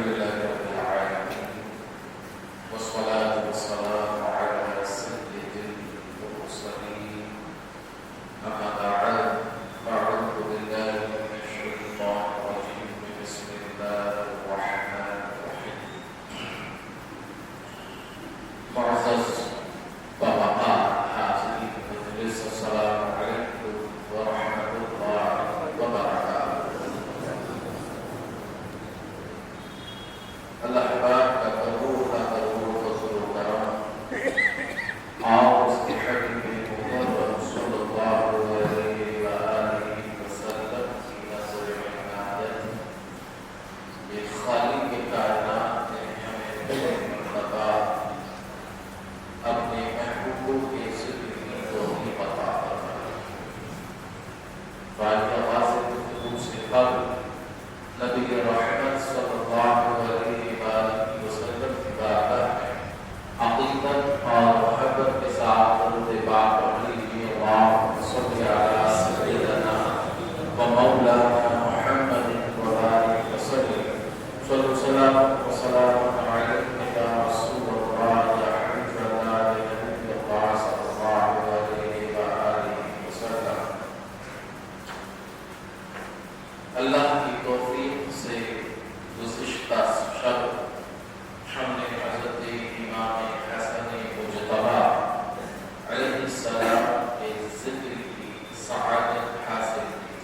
لله رب العالمين والصلاة والسلام على سيد المرسلين أما بعد فأعوذ بالله من الشيطان الرجيم بسم الله الرحمن الرحيم. معزز بابا حاضرین مجلس السلام علیکم ورحمۃ اللہ وبرکاتہ. اللہ پاک کا ضرور فضل و کرم اور اس کے حبیب محمد صلی اللہ علیہ وآلہ وسلم کی نظر عنایت یہ خالق کائنات نے ہمیں پہلے مرتبہ اپنے محبوب کے ذکر کی توفیق عطا فرمائی. بعد واضح گفتگو سے قبل نبی رحمت صلی اللہ علیہ وآلہ وسلم کی بارگاہ میں عقیدت اور محبت کے ساتھ درود پاک پڑھ لیجیے. اللہم صل علی سیدنا و مولانا محمد وبارک وسلم. صلو سلام و سلام علیک یا رسول اللہ یا حبیب اللہ یا نبی اللہ صلی اللہ علیہ وآلہ وسلم. اللہ کی توفیق سے گزشتہ شب ہم نے حضرت امام حسن مجتبی علیہ السلام کے ذکر کی سعادت حاصل کی.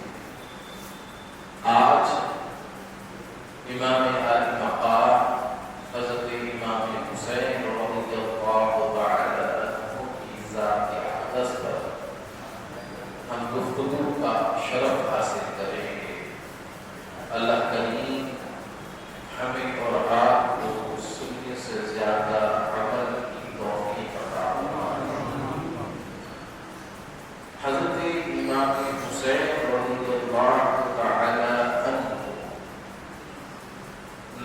آج امام اہل مقام حضرت امام حسین رضی اللہ تعالی عنہ کی ذات اقدس پر ہم گفتگو کا شرف حاصل کریں گے. اللہ کریم ہمیں اور آپ کو سننے سے زیادہ عمل کی توفیق عطا فرمائے. حضرت امام حسین رضی اللہ تعالی عنہ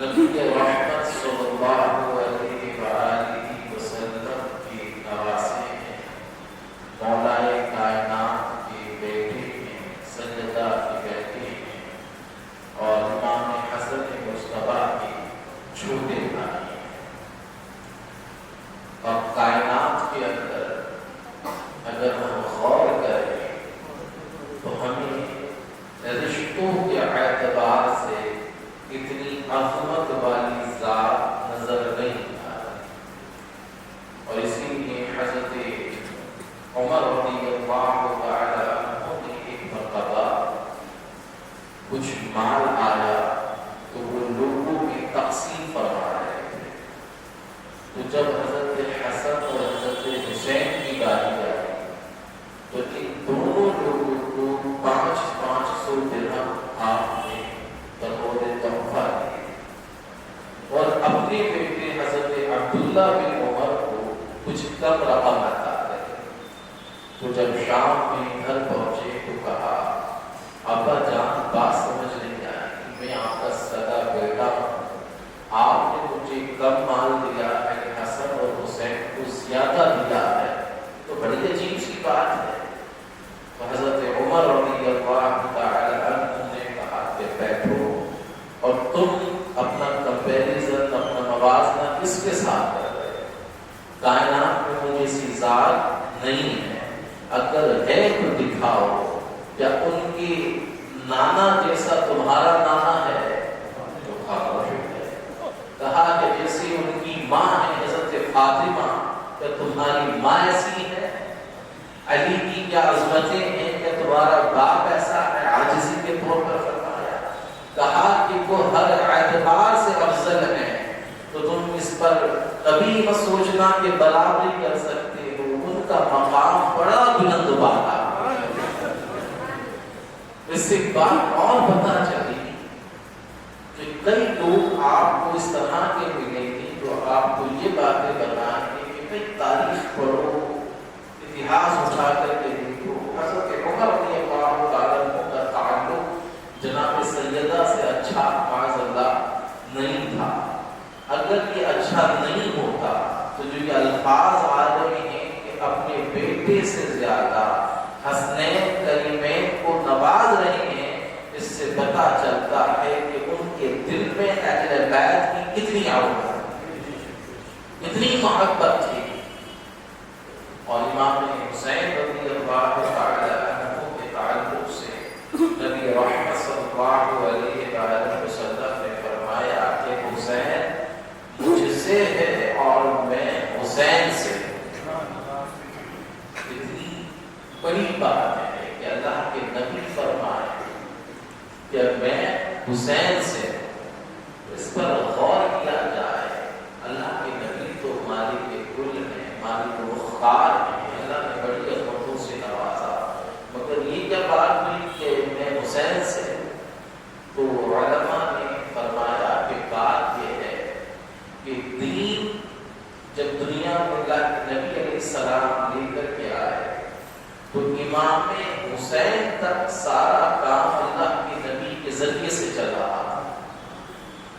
نبی رحمت صلی اللہ علیہ وآلہ وسلم کی نواسے ہیں. مولائے کائنات کے بیٹے ہیں, سیدہ کے بیٹے ہیں اور امام حسن مجتبی کے چھوٹے بھائی ہیں. اور کائنات کے اندر اگر ہم غور کریں تو ہمیں رشتوں کے اعتبار سے اتنی عظمت والی ذات نظر نہیں آتی. اور اسی لیے حضرت عمر رضی اللہ تعالی عنہ نے ایک مرتبہ کچھ مال آیا تو وہ لوگوں میں تقسیم فرما رہے تھے. تو جب حضرت حسن اور حضرت حسین کی باری آئی تو ان دونوں لوگوں کو 500 درہم آپ نے بطور تحفہ دیے اور اپنے بیٹے حضرت عبداللہ بن عمر کو کچھ کم رقم عطا کرے. تو جب شام میں گھر پہنچے تو کہا ابا جان بات سمجھ نہیں آئی, میں آپ کا سگا بیٹا ہوں, آپ نے مجھے کم مال دیا ہے, حسن اور حسین کو زیادہ دیا ہے, تو بڑی عجیب سی بات ہے. تو حضرت عمر رضی اللہ تعالی عنہ نے کہا کہ بیٹھو اور تم اپنا کمپیریزن, اپنا موازنہ کس کے ساتھ کر رہے ہو؟ کائنات میں مجھے سی ذات نہیں ہے, اگر ہے تو دکھاؤ. کیا ان کی نانا جیسا تمہارا نانا ہے؟ تو خاموش ہے. کہا کہ جیسی ان کی ماں ہے حضرت فاطمہ, کیا تمہاری ماں ایسی ہے؟ علی کی کیا عظمتیں ہیں, کیا تمہارا باپ ایسا ہے؟ عاجزی کے طور پر فرمایا. کہا کہ وہ ہر اعتبار سے افضل ہے, تو تم اس پر کبھی مت سوچنا کہ برابری کر سکتے ہو, ان کا مقام بڑا بلند بالا. اس سے ایک بات اور پتہ چلی کہ کئی لوگ آپ کو اس طرح کے ملیں گے جو آپ کو یہ باتیں بتائیں گے کہ بھائی تاریخ پڑھو, اتہاس اٹھا کر کے دیکھو. حضرت عمر رضی اللہ تعالی عنہ کا تعلق جناب سیدہ سے اچھا معاذ اللہ نہیں تھا. اگر یہ اچھا نہیں ہوتا تو جو یہ الفاظ آ رہے ہیں کہ اپنے بیٹے سے زیادہ حسنین کریمین کو نواز رہے ہیں, اس سے پتہ چلتا ہے کہ ان کے دل میں اہل بیت اتنی محبت تھی. اور امام حسین رضی اللہ تعالی عنہ کے تعلق سے نبی رحمت صلی اللہ علیہ وآلہ وسلم نے فرمایا کہ حسین مجھ سے ہے اور میں حسین سے. اتنی بڑی بات ہے کہ اللہ کے نبی فرمائے کہ میں حسین سے. اس پر غور کیا جائے. اللہ کے نبی تو مالک کل ہیں، مالک مختار ہیں، اللہ نے بڑی عظمتوں سے نوازا، مگر یہ کیا بات ہوئی کہ میں حسین سے. تو علماء نے فرمایا کہ بات یہ ہے کہ دین جب دنیا میں اللہ نبی علیہ السلام لے کر کے آئے تو امام حسین تک سارا کام اللہ کے نبی کے ذریعے سے چل رہا.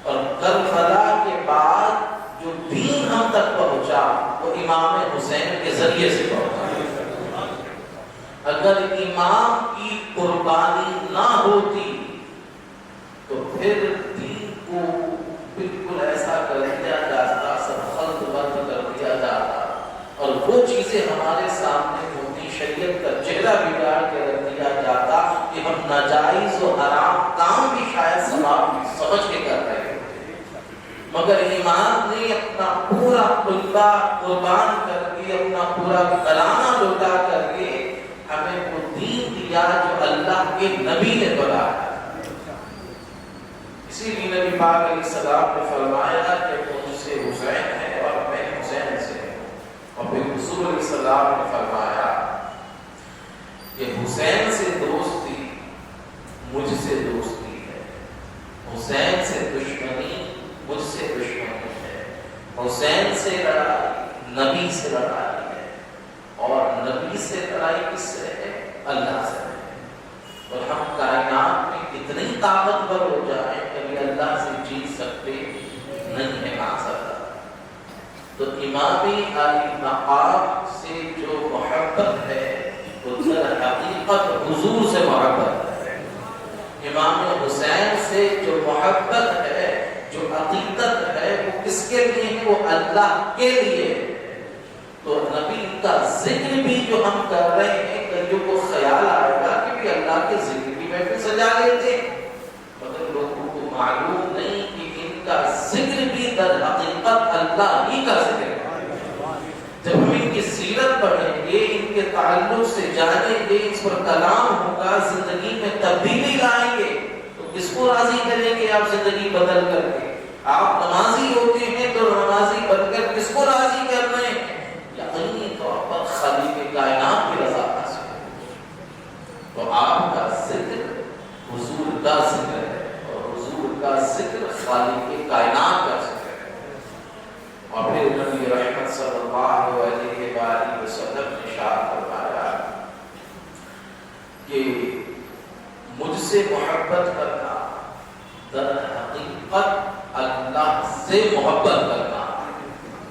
اور کربلا کے بعد جو دین ہم تک پہنچا وہ امام حسین کے ذریعے سے پہنچا. اگر امام کی قربانی نہ ہوتی تو پھر دین کو بالکل ایسا کر دیا جاتا، سب خلط بند کر دیا جاتا اور وہ چیزیں ہمارے سامنے ہوتی، شریعت کا چہرہ بگاڑ کے رکھ دیا جاتا کہ ہم ناجائز و حرام کام بھی شاید سمجھ کے کر رہے ہیں. مگر امام نے اپنا پورا قلبہ قربان کر کے، اپنا پورا کلانہ لوٹا کر کے ہمیں وہ دین دیا جو اللہ کے نبی نے بتایا. اسی لیے نبی پاک علیہ السلام نے فرمایا کہ مجھ سے حسین ہے اور میں حسین سے ہوں. اور پھر رسول علیہ السلام نے فرمایا کہ حسین سے دوستی مجھ سے دوستی ہے، حسین سے دشمنی مجھ سے دشمنی ہے، حسین سے لڑائی نبی سے لڑائی ہے، اور نبی سے لڑائی کس سے ہے؟ اللہ سے ہے. اور ہم کائنات میں کتنی طاقتور ہو جائیں کبھی اللہ سے جیت سکتے نہیں ہے معذرت. تو امام علی مقام سے جو محبت ہے وہ در حقیقت حضور سے محبت ہے. امام حسین سے جو محبت ہے، جو عقیدت ہے، وہ کس کے لیے ہے؟ وہ اللہ کے لیے. تو نبی کا ذکر بھی جو ہم کر رہے ہیں، کئیوں کو خیال آئے گا کہ بھی اللہ کے ذکر کی محفل سجا لیتے ہیں، مگر لوگوں کو معلوم نہیں کہ ان کا ذکر بھی در حقیقت اللہ ہی کا ذکر ہے. جب ہم ان کی سیرت پڑھیں گے، ان کے تعلق سے جانیں گے، اس پر کلام ہوگا، زندگی میں تبدیلی لائیں گے، تو کس کو راضی کریں گے آپ زندگی بدل کر کے؟ آپ نمازی ہوتے ہیں تو نمازی بن کر کس کو راضی کر رہے ہیں؟ یقینی طور پر خالق کائنات کی رضا حاصل. تو آپ کا ذکر حضور کا ذکر ہے، اور حضور کا ذکر خالق کائنات کا ذکر ہے. اور پھر نبی رحمت صلی اللہ علیہ وآلہ وسلم نے ارشاد فرمایا کہ مجھ سے محبت کرنا در حقیقت اللہ سے محبت کرنا.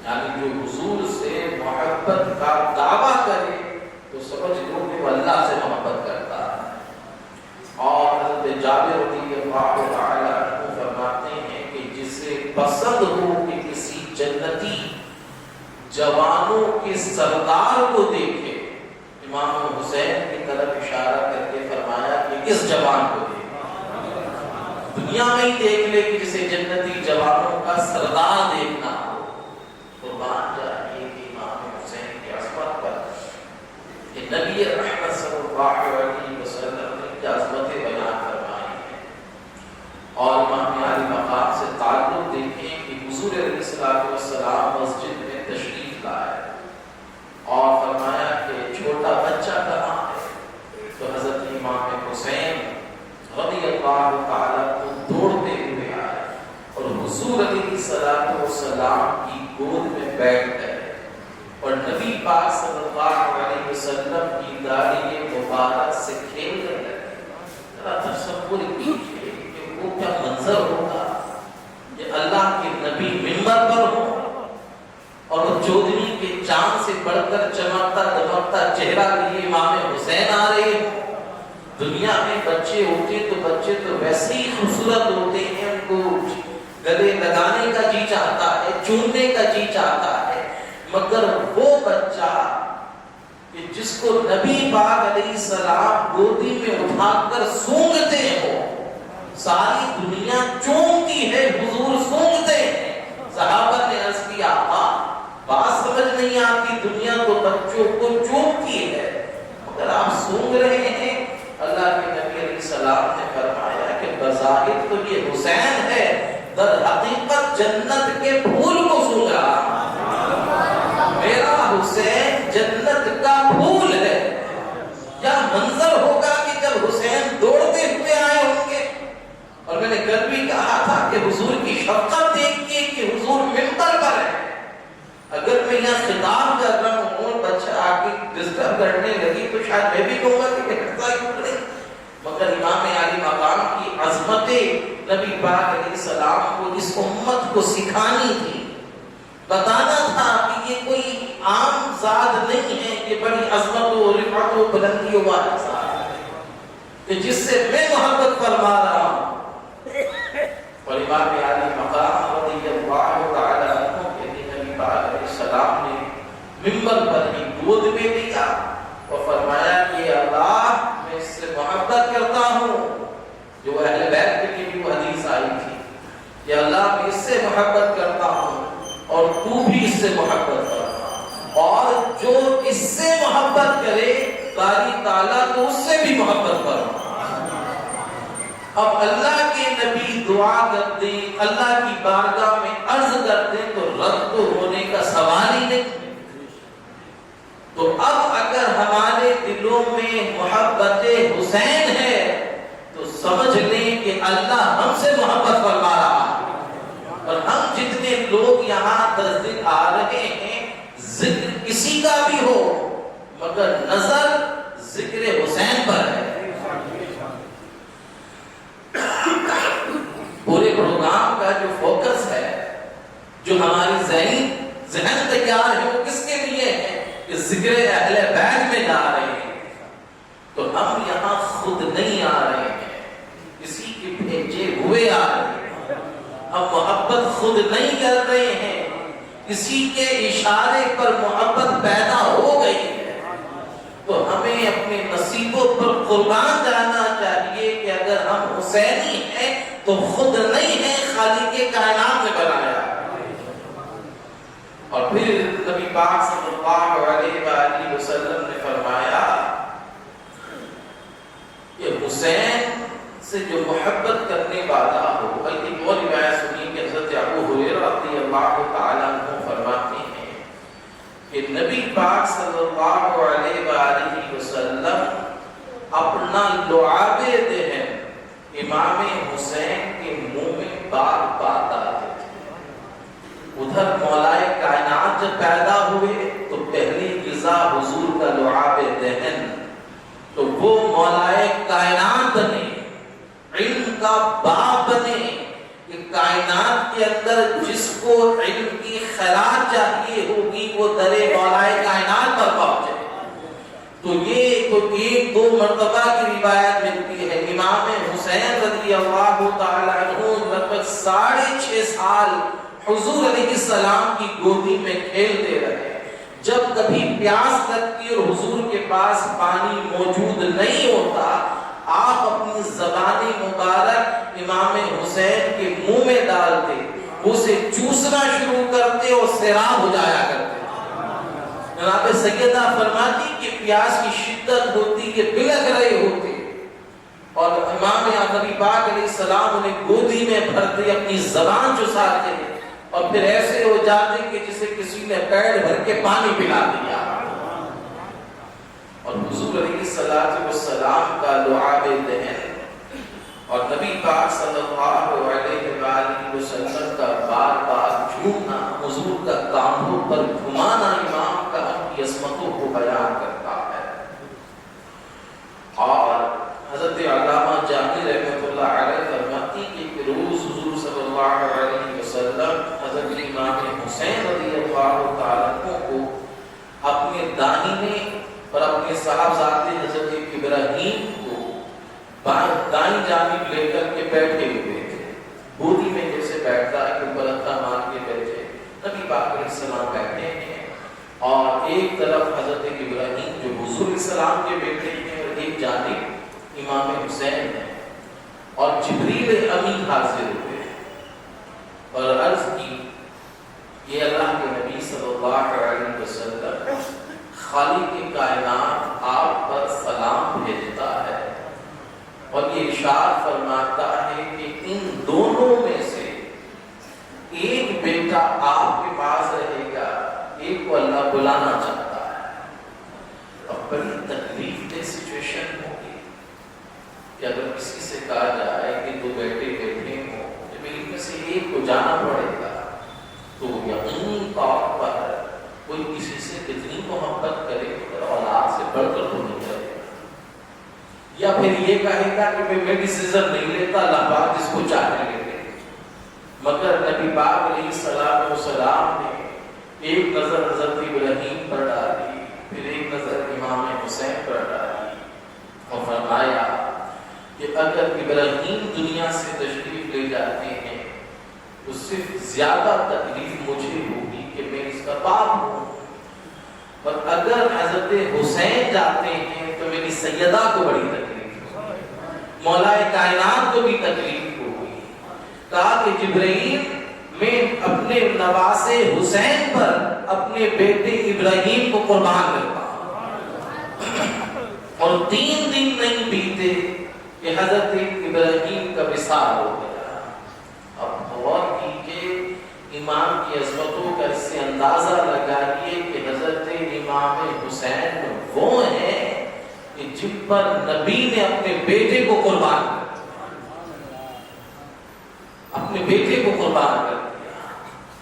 یعنی جو حضور سے محبت کا دعویٰ کرے تو سمجھ لو کہ وہ اللہ سے محبت کرتا ہے. اور حضرت جابر رضی اللہ تعالی عنہ فرماتے ہیں کہ جسے پسند ہو کہ کسی جنتی جوانوں کے سردار کو دیکھے، امام حسین کی طرف اشارہ کر کے فرمایا کہ اس جوان کو دیکھے، دنیا میں ہی دیکھ لے کہ جسے جنتی جوانوں کا سردار دیکھنا ہو. قربان جائیے کہ امام حسین کی عظمت پر کہ نبی رحمت صلی اللہ علیہ وسلم نے کیا عظمتیں بیان فرمائی ہیں. اور امام علی مقام سے تعلق دیکھیں کہ حضور علیہ السلام مسجد میں تشریف لائے اور فرمایا کہ چھوٹا بچہ کہاں ہے؟ تو حضرت امام حسین رضی اللہ تعالیٰ کو دوڑتے ہوئے آئے اور حضور علیہ السلام کی گود میں بیٹھ گئے اور نبی پاک صلی اللہ علیہ وسلم کی داڑھی مبارک سے کھیل کر لگے. ذرا تصور کیجیے کہ وہ کیا منظر ہوگا کہ اللہ کے نبی منبر پر ہو اور وہ چودھری کے چاند سے بڑھ کر چمکتا دمکتا چہرہ لیے امام حسین آ رہے ہوں. دنیا میں بچے ہوتے تو بچے تو ویسے ہی خوبصورت ہوتے ہیں، ان کو گلے لگانے کا جی چاہتا ہے، چومنے کا جی چاہتا ہے، مگر وہ بچہ کہ جس کو نبی پاک علیہ السلام گودی میں اٹھا کر سونگتے ہو، ساری دنیا چونکتی ہے، حضور سونگتے ہیں۔ صحابہ نے عرض کیا بات سمجھ نہیں آتی، دنیا تو بچوں کو چونکتی ہے مگر آپ سونگ رہے ہیں۔ اللہ کے نبی علیہ السلام نے فرمایا کہ بظاہر تو یہ حسین ہے، در حقیقت جنت کے پھول کو سونگ رہا۔ میرا حسین جنت کا پھول ہے۔ کیا منظر ہوگا کہ جب حسین دوڑتے ہوئے آئے ہوں گے۔ اور میں نے کل بھی کہا تھا کہ حضور کی شفقت دیکھیے کہ حضور ممبر پر ہے۔ اگر میں یہاں خطاب کر رہا ہوں، بچہ آ کے ڈسٹرب کرنے لگی تو شاید میں بھی کہوں گا کہ ہٹتا کیوں نہیں، مگر امام علی مقام کی عظمت نبی پاک علیہ السلام کو اس امت کو سکھانی تھی، بتانا تھا کہ یہ کوئی عام ذات نہیں ہے، یہ بڑی عظمت و رفعت و بلندیوں والا ذات ہے کہ جس سے میں محبت فرما رہا ہوں۔ اور امام علی مقام رضی اللہ تعالی عنہ کے نبی پاک علیہ السلام نے ممبر پر ہی گود میں لیا اور فرمایا کہ اللہ میں اس سے محبت کرتا ہوں، جو اہل بیت کے لیے وہ حدیث آئی تھی کہ اللہ میں اس سے محبت کرتا ہوں اور تو بھی اس سے محبت کرتا، اور جو اس سے محبت کرے باری تعالیٰ تو اس سے بھی محبت کرتا۔ اب اللہ کے نبی دعا کر دیں، اللہ کی بارگاہ میں عرض کر دیں تو رد تو ہونے کا سوال ہی نہیں۔ تو اب اگر ہمارے دلوں میں محبت حسین ہے تو سمجھ لیں کہ اللہ ہم سے محبت فرما رہا ہے۔ اور ہم جتنے لوگ یہاں تصدیق آ رہے ہیں، ذکر کسی کا بھی ہو مگر نظر ذکر حسین پر ہے۔ پورے پروگرام کا جو فوکس ہے، جو ہماری ذہن تیار ہے، وہ کس کے لیے ہے کہ ذکر اہل بیت میں جا رہے ہیں۔ تو ہم یہاں خود نہیں آ رہے ہیں، کسی کے بھیجے ہوئے آ رہے ہیں۔ ہم محبت خود نہیں کر رہے ہیں، کسی کے اشارے پر محبت پیدا ہو گئی ہے۔ تو ہمیں اپنے نصیبوں پر قربان جانا چاہیے کہ اگر ہم حسینی ہیں تو خود نہیں ہے، خالق کائنات نے بنایا۔ اور پھر نبی پاک صلی اللہ علیہ وآلہ وسلم نے فرمایا کہ حسین سے جو محبت کرنے والا ہو، بلکہ وہ روایت سنی کہ حضرت ابو ہریرہ رضی اللہ تعالیٰ عنہ فرماتے ہیں کہ نبی پاک صلی اللہ علیہ وآلہ وسلم اپنا لعاب دہن امام حسین کے منہ میں بار بار ڈالتے تھے۔ ادھر مولائے کائنات جب پیدا ہوئے تو پہلی غذا حضور کا لعاب دہن، تو وہ مولائے کائنات بنے، علم کا باب بنے کہ کائنات کے اندر جس کو علم کی خیرات چاہیے ہوگی وہ در مولائے کائنات پر پہنچے۔ تو یہ تو ایک دو مرتبہ کی روایت ملتی ہے۔ امام حسین رضی اللہ تعالی عنہ لگ بھگ 6.5 سال حضور علیہ السلام کی گودی میں کھیلتے رہے۔ جب کبھی پیاس لگتی اور حضور کے پاس پانی موجود نہیں ہوتا، آپ اپنی زبان مبارک امام حسین کے منہ میں ڈالتے، اسے چوسنا شروع کرتے اور سیراب ہو جایا کرتے۔ جناب سیدہ فرماتی کہ پیاس کی شدت ہوتی کہ بلک رہے ہوتے، اور امام نبی پاک علیہ السلام انہیں گودی میں بھرتے، اپنی زبان چساتے اور پھر ایسے ہو جاتے کہ جسے کسی نے پیڑ بھر کے پانی پلا دیا۔ اور حضور علیہ السلام کا لعاب دہن اور نبی پاک صلی اللہ علیہ وآلہ وسلم کا بار بار جھومنا، حضور کا کانوں پر گھمانا امام کا کی عظمتوں کو بیان کرتا ہے۔ اور حضرت علامہ جامی رحمۃ اللہ علیہ فرماتی کہ روز حضور صلی اللہ علیہ وسلم حضرت امام حسین رضی اللہ تعالیٰ عنہ کو اپنے داہنے اور اپنے صاحبزادے حضرت ابراہیم کو دائیں جانب لے کر کے بیٹھے ہوئے تھے، گودی میں جیسے بیٹھتا ہے کہ بلندہ مان کے بیٹھے، نبی پاک علیہ السلام بیٹھے ہیں امام حسین ہیں اور جبریل امین حاضر ہوئے اور عرض کی کہ اللہ کے نبی صلی اللہ علیہ وسلم خالق کائنات آپ پر سلام بھیجتا ہے اور یہ ارشاد فرماتا ہے کہ ان دونوں میں سے ایک بیٹا آپ کے پاس رہے گا، ایک کو اللہ بلانا چاہتا ہے۔ اب بڑی تکلیف دہ سچویشن ہوگی کہ اگر کسی سے کہا جائے کہ دو بیٹے بیٹھے ہوں تو ان میں سے ایک کو جانا پڑے گا، تو یقینی طور پر کوئی کسی سے کتنی محبت کرے اولاد سے بڑھ کر تو نہیں کرے گا، یا پھر یہ کہے گا کہ میں ڈیسیژن نہیں لیتا، اللہ پاک جس کو چاہے لے لے۔ مگر نبی پاک علیہ السلام نے ایک نظر حضرت ابراہیم پر ڈالی، پھر ایک نظر امام حسین پر ڈالی اور فرمایا کہ اگر ابراہیم دنیا سے تشریف لے جاتے ہیں تو صرف زیادہ تکلیف مجھے ہوگی کہ میں اس کا باپ ہوں، اور اگر حضرت حسین جاتے ہیں تو میری سیدہ کو بڑی تکلیف ہوگی، مولا کائنات کو بھی تکلیف ہوگی۔ کہا کہ جبرائیل میں اپنے نواسے حسین پر اپنے بیٹے ابراہیم کو قربان کرتا ہوں، اور 3 دن نہیں بیتے کہ حضرت ابراہیم کا وصال ہو گیا۔ اب غور کیجیے امام کی عظمتوں کا اس سے اندازہ لگائیے کہ حضرت امام حسین وہ ہیں کہ جن پر نبی نے اپنے بیٹے کو قربان کر دیا، اپنے بیٹے کو قربان کر دیا۔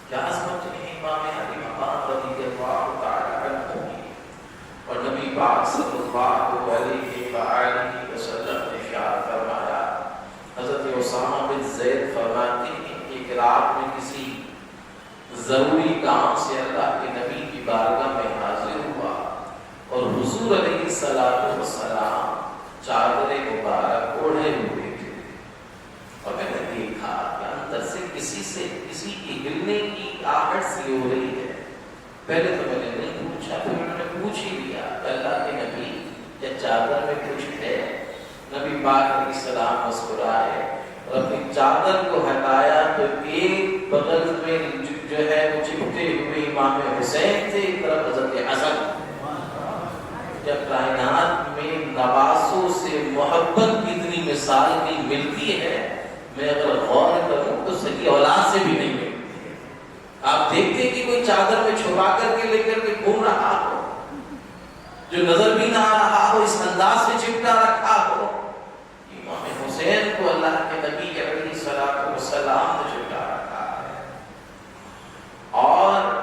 کیا عظمت ہے امام علی مقام رضی اللہ تعالی عنہ کی، اور نبی پاک صلی اللہ علیہ وآلہ وسلم نے ارشاد فرمایا، حضرت اسامہ بن زید فرماتے ہیں کہ ایک رات میں کسی ضروری کام سے اللہ کے نبی کی بارگاہ میں حاضر ہوا اور حضور علیہ السلام چادر مبارک اوڑھے ہوئے تھے، اور میں نے دیکھا کہ اندر سے کسی کی ہلنے کی آہٹ سی ہو رہی ہے۔ پہلے تو میں نے نہیں پوچھا، پھر انہوں نے پوچھ ہی لیا کہ اللہ کے نبی یا چادر میں کچھ ہے؟ نبی پاک علیہ السلام مسکرائے اور اپنی چادر کو ہٹایا تو ایک بغل میں جو ہے وہ چپٹے ہوئے امام حسین تھے، ایک طرف حضرت حسن۔ جب کائنات میں نواسوں سے محبت کی اتنی مثال کی ملتی ہے، میں اگر غور کروں تو صحیح اولاد سے بھی نہیں ملتی۔ آپ دیکھتے کہ کوئی چادر میں چھپا کر کے لے کر کے گھوم رہا ہو، جو نظر بھی نہ آ رہا ہو، اس انداز سے چپٹا رکھا ہو، امام حسین کو اللہ کے نبی علیہ السلام نے چپٹا رکھا ہے۔ اور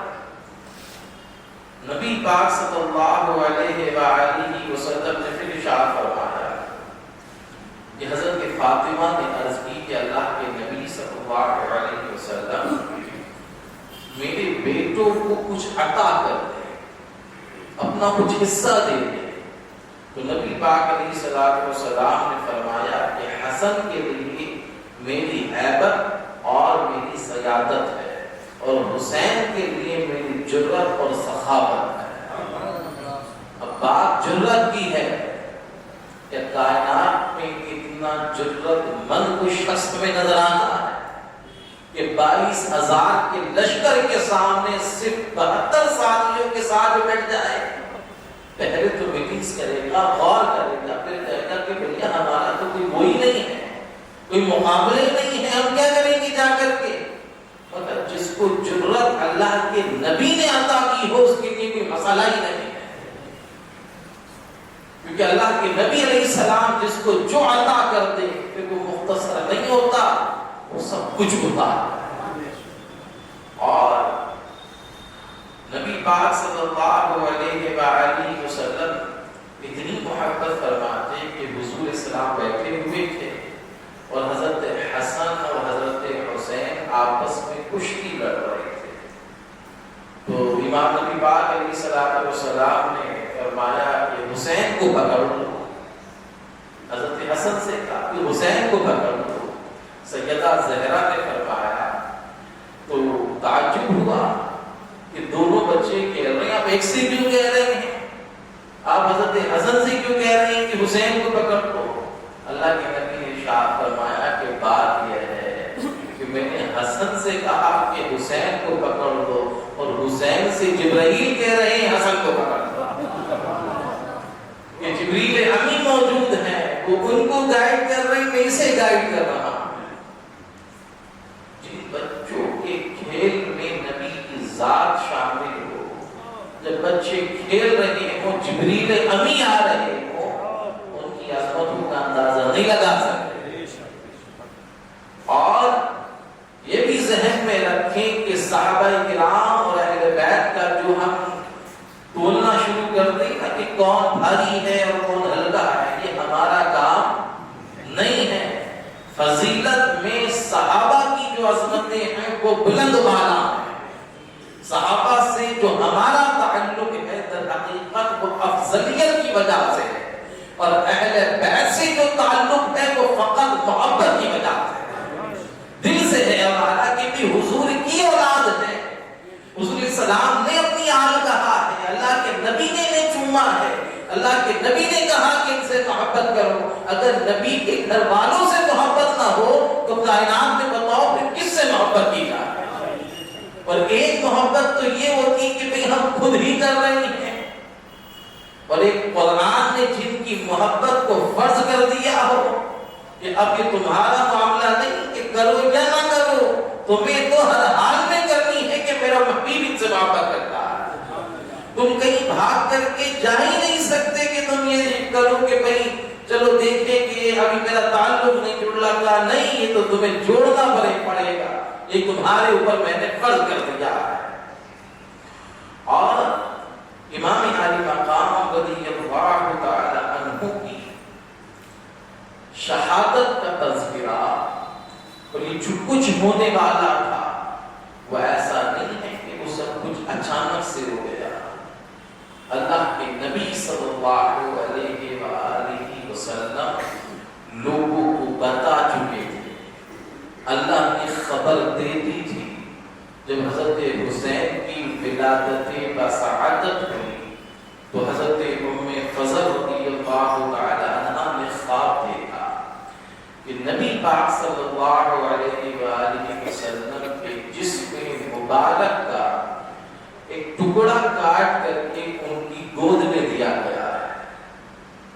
نبی پاک صلی اللہ علیہ وآلہ وسلم نے پھر ارشاد فرمایا کہ حضرت فاطمہ نے عرض کی کہ اللہ کے نبی صلی اللہ علیہ وسلم میرے بیٹوں کو کچھ عطا کر دے، اپنا کچھ حصہ دے دے۔ تو نبی پاک علیہ السلام نے فرمایا کہ حسن کے لیے میری ہیبت اور میری سیادت ہے، اور حسین کے لیے میری جرت اور سخاوت ہے۔ اب بات جرت کی ہے کہ کائنات میں اتنا جرت مند کوئی شخص میں نظر آتا ہے کہ 22,000 کے لشکر کے سامنے صرف 72 ساتھیوں کے ساتھ بیٹھ جائے۔ پہلے تو میٹنگز کرے گا، غور کرے گا، پھر کہے گا کہ بھیا ہمارا تو کوئی وہی نہیں ہے، کوئی مقابلہ ہی نہیں ہے، ہم کیا کریں گے جا کر کے۔ مگر جس کو جرت اللہ کے نبی نے عطا کی ہو اس کے لیے کوئی مسئلہ ہی نہیں ہے، کیونکہ اللہ کے نبی علیہ السلام جس کو جو عطا کر دے پھر وہ مختصر نہیں ہوتا، وہ سب کچھ ہوتا ہے۔ اور نبی پاک صلی اللہ علیہ وآلہ وسلم اتنی محبت فرماتے کہ حضور اسلام بیٹھے ہوئے تھے اور حضرت حسن اور حضرت حسین آپس میں کشتی لڑ رہے تھے، تو امام نبی پاک علیہ السلام نے فرمایا کہ حسین کو پکڑ لو۔ حضرت حسن سے کہا کہ حسین کو پکڑ لو۔ سیدہ زہرا نے فرمایا تو تعجب ہوا کہ دونوں بچے کہہ رہے ہیں، آپ ایک سے کیوں کہہ رہے ہیں؟ آپ حضرت حسن سے کیوں کہہ رہے ہیں کہ حسین کو پکڑ لو؟ حسن سے کہا کہ حسین کو پکڑ دو، اور حسین سے جبرائیل کہہ رہے ہیں حسن کو پکڑ دو. کہ جبریل امی موجود ہیں، وہ ان کو گائیڈ کر رہے ہیں، میں اسے گائیڈ کر رہا ہوں. جن بچوں کے کھیل میں نبی کی ذات شامل ہو، جب بچے کھیل رہے ہوں، جبریل امی آ رہے ہوں، ان کی عظمتوں کا اندازہ نہیں لگا سکتے. اور یہ بھی ذہن میں رکھیں کہ صحابہ کرام اور اہل بیت کا جو ہم تولنا شروع کر دیں نا کہ کون بھاری ہے اور کون ہلکا ہے، یہ ہمارا کام نہیں ہے. فضیلت میں صحابہ کی جو عظمتیں ہیں وہ بلند بالا ہیں. صحابہ سے جو ہمارا تعلق ہے در حقیقت وہ افضلیت کی وجہ سے ہے، اور اہل بیت سے جو تعلق ہے وہ فقط محبت کی وجہ سے ہے، دل سے ہے. اور حالانکہ بھی حضور کی اولاد ہے، حضور السلام نے اپنی آل کہا ہے، اللہ کے نبی نے انہیں چوما ہے، اللہ کے نبی نے کہا کہ ان سے محبت کرو. اگر نبی کے گھر والوں سے محبت نہ ہو تو کائنات میں بتاؤ پھر کس سے محبت کی جائے؟ اور ایک محبت تو یہ ہوتی کہ بھئی ہم خود ہی کر رہے ہیں، اور ایک قرآن نے جن کی محبت کو فرض کر دیا ہو کہ اب یہ تمہارا معاملہ نہیں کہ کرو یا نہ کرو، تمہیں تو ہر حال میں کرنی ہے کہ میرا محبوب ان سے محبت کرتا ہے. تم کہیں بھاگ کر کے جا ہی نہیں سکتے کہ تم یہ کرو کہ بھئی چلو دیکھیں کہ ابھی میرا تعلق نہیں جڑ لگا. نہیں، یہ تو تمہیں جوڑنا پڑے گا، یہ تمہارے اوپر میں نے فرض کر دیا ہے. اور امام علی مقام رضی اللہ تعالی عنہ کی شہادت کا تذکرہ اور یہ جو کچھ ہونے والا تھا وہ ایسا نہیں ہے کہ وہ سب کچھ اچانک سے ہو گیا. اللہ کے نبی صلی اللہ علیہ وآلہ وسلم لوگوں کو بتا چکے تھے، اللہ نے خبر دے دی تھی. جب حضرت حسین کی ولادت بسعادت ہوئی تو حضرت ام فضل رضی اللہ تعالی عنہ نے خواب دیکھا کہ نبی پاک صلی اللہ علیہ وآلہ وسلم کے جسم مبارک کا ایک ٹکڑا کاٹ کر کے ان کی گود میں دیا گیا ہے.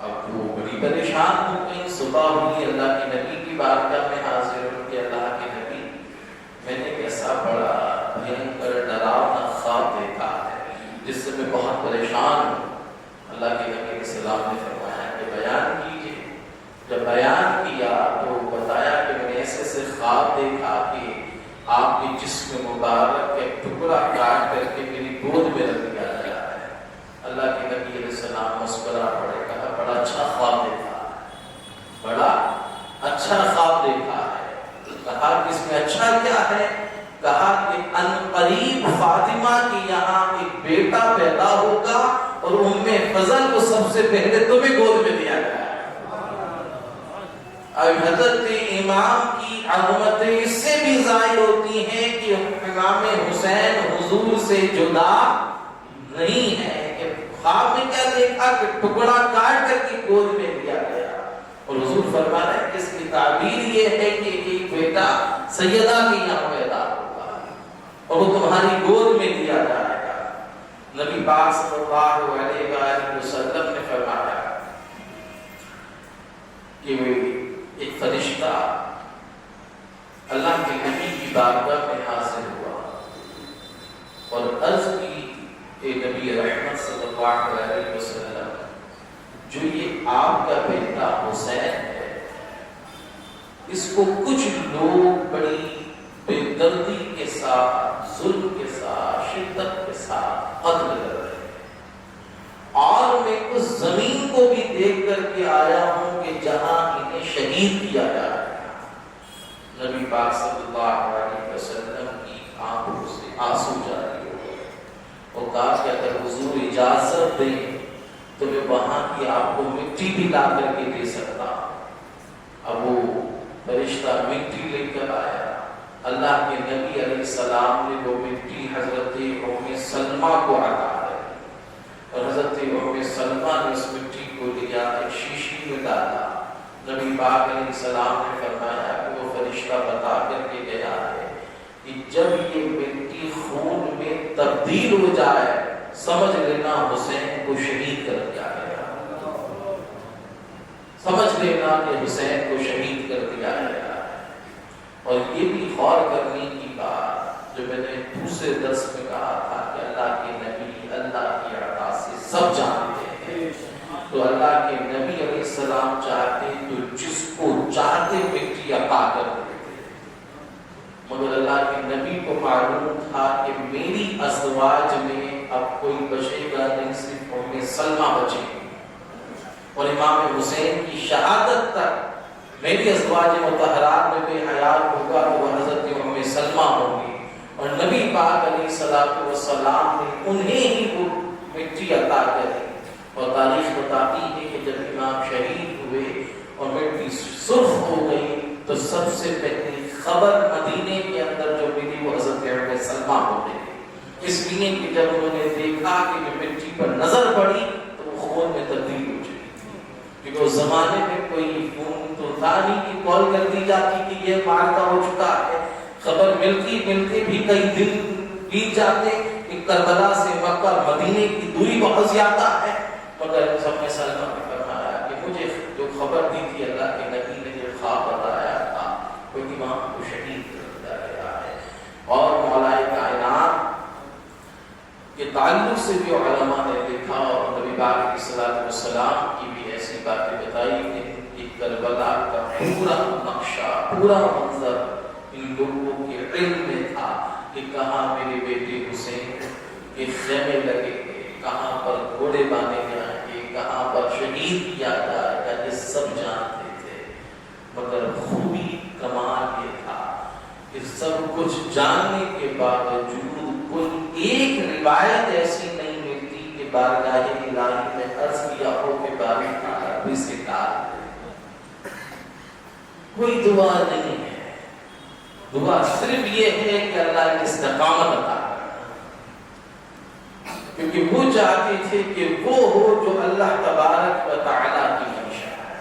اب وہ بڑی پریشان ہو گئی. صبح ہوئی، اللہ کے نبی کی بارگاہ میں حاضر ہو کہ اللہ کے نبی، میں نے ایسا بڑا بھینکر ڈراؤنا خواب دیکھا ہے جس سے میں بہت پریشان ہوں. اللہ کے نبی علیہ السلام نے فرمایا کہ بیان کیجیے. جب بیان کیا تو بتایا کہ میں نے ایسے خواب دیکھا کہ آپ کے جسم مبارک کا ایک ٹکڑا کاٹ کر کے میری گود میں رکھ دیا گیا ہے. اللہ کے نبی علیہ السلام مسکرا پڑے، کہا بڑا اچھا خواب دیکھا ہے، بڑا اچھا خواب دیکھا ہے. کہا کہ اس میں اچھا کیا ہے؟ کہا کہ عنقریب فاطمہ کی یہاں ایک بیٹا پیدا ہوگا اور ام فضل کو سب سے پہلے تمہیں گود میں دیا گیا ہے. اب حضرت امام کی عظمتیں اس سے بھی ظاہر ہوتی ہیں کہ امام حسین حضور سے جدا نہیں ہے. کہ خواب میں کیا دیکھا کہ ٹکڑا کاٹ کر کے گود میں دیا گیا، اور حضور فرما رہے ہیں کہ اس کی تعبیر یہ ہے کہ ایک بیٹا سیدہ کے یہاں پیدا ہوگا اور وہ تمہاری گود میں دیا جائے گا. نبی پاک صلی اللہ علیہ وآلہ وسلم نے فرمایا کہ ایک فرشتہ اللہ کے نبی کی بارگاہ میں حاضر ہوا اور عرض کی کہ نبی رحمت صلی اللہ علیہ وسلم، جو یہ آپ کا بیٹا حسین ہے، اس کو کچھ لوگ بڑی بے دردی کے ساتھ، ظلم کے ساتھ، شدت کے ساتھ قتل کر رہے ہیں، اور میں اس زمین کو بھی دیکھ کر کے آیا ہوں کہ جہاں انہیں شہید کیا جا رہا ہے. نبی پاک صلی اللہ علیہ وسلم کی آنکھوں سے آنسو جاری ہو گئے اور کہا کہ اگر حضور اجازت دیں تو میں وہاں کی آپ کو مٹی بھی لا کر کے دے سکتا. اب وہ فرشتہ مٹی لے کر آیا. اللہ کے نبی علیہ السلام نے وہ مٹی حضرت ام سلمہ کو عطا کی اور حضرت ام سلمہ نے اس مٹی کو لیا، ایک شیشی میں ڈالا. نبی پاک علیہ السلام نے فرمایا کہ وہ فرشتہ بتا کر کے گیا ہے کہ جب یہ مٹی خون میں تبدیل ہو جائے سمجھ لینا حسین کو شہید کر دیا گیا، سمجھ لینا کہ حسین کو شہید کر دیا گیا۔ اور یہ بھی غور کرنے کی بات جو میں نے دوسرے درس میں کہا تھا کہ اللہ کے نبی اللہ کی عطا سے سب جانتے ہیں، تو اللہ کے نبی علیہ السلام چاہتے تو جس کو چاہتے مٹی عطا کر دیتے، مگر اللہ کے نبی کو معلوم تھا کہ میری ازواج میں اب کوئی بچے گا نہیں، صرف ام سلمہ بچے گی، اور امام حسین کی شہادت تک میری ازواج مطہرات میں بے حیات ہوگا تو وہ حضرت ام سلمہ ہوگی، اور نبی پاک علیہ السلام نے انہیں ہی وہ مٹی عطا کری۔ اور تاریخ بتاتی ہے کہ جب امام شہید ہوئے اور مٹی سرخ ہو گئی تو سب سے پہلی خبر مدینے کے اندر جو ملی وہ حضرت ام سلمہ کو ملی، اس لیے کہ جب انہوں نے دیکھا کہ جو مٹی پر نظر پڑی تو وہ خون میں تبدیل ہو چکی، کیونکہ اس زمانے میں کوئی فون تو تھا نہیں کہ کال کر دی جاتی کہ یہ مارکا ہو چکا ہے، خبر ملتی بھی کئی دن بیت جاتے کہ کربلا سے مکہ مدینے کی دوری بہت زیادہ ہے، مگر سب نے سلمہ نے فرمایا کہ مجھے جو خبر دی تھی اللہ کے نبی نے جو خواب بتایا تھا وہ امام کو شہید کر دیا گیا ہے۔ اور مولا کائنات کے تعلق سے بھی علماء نے دیکھا اور نبی پاک علیہ الصلوۃ والسلام کی بھی ایسی باتیں بتائی کہ کربلا کا پورا نقشہ پورا منظر ان لوگوں کے علم میں تھا کہ کہاں میرے بیٹے حسین کے خیمے لگے گے، کہاں پر گھوڑے باندھے جائیں گے، کہاں پر شہید کیا جائے گا، یہ سب جانتے تھے، مگر خوبی کمال یہ تھا کہ سب کچھ جاننے کے باوجود کوئی ایک روایت ایسی نہیں ملتی کہ بارگاہ الہی میں عرض کیا ہو کہ باری عربی سے کار کوئی دعا نہیں ہے، دعا صرف یہ ہے کہ اللہ کی استقامت عطا کرنا، کیونکہ وہ چاہتے تھے کہ وہ ہو جو اللہ تبارک و تعالی کی منشا ہے۔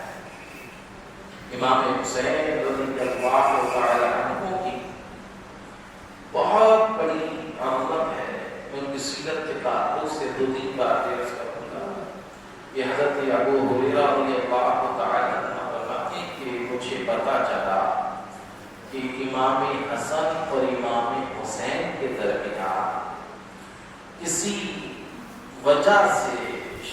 امام حسین رضی اللہ تعالی عنہ کی بہت بڑی عظمت ہے، ان کی سیرت کے تعلق سے دو تین باتیں عرض کروں گا۔ یہ حضرت ابو ہریرہ رضی اللہ تعالی عنہ فرماتے ہیں کہ مجھے پتہ چلا کہ امام حسن اور امام حسین کے درمیان کسی وجہ سے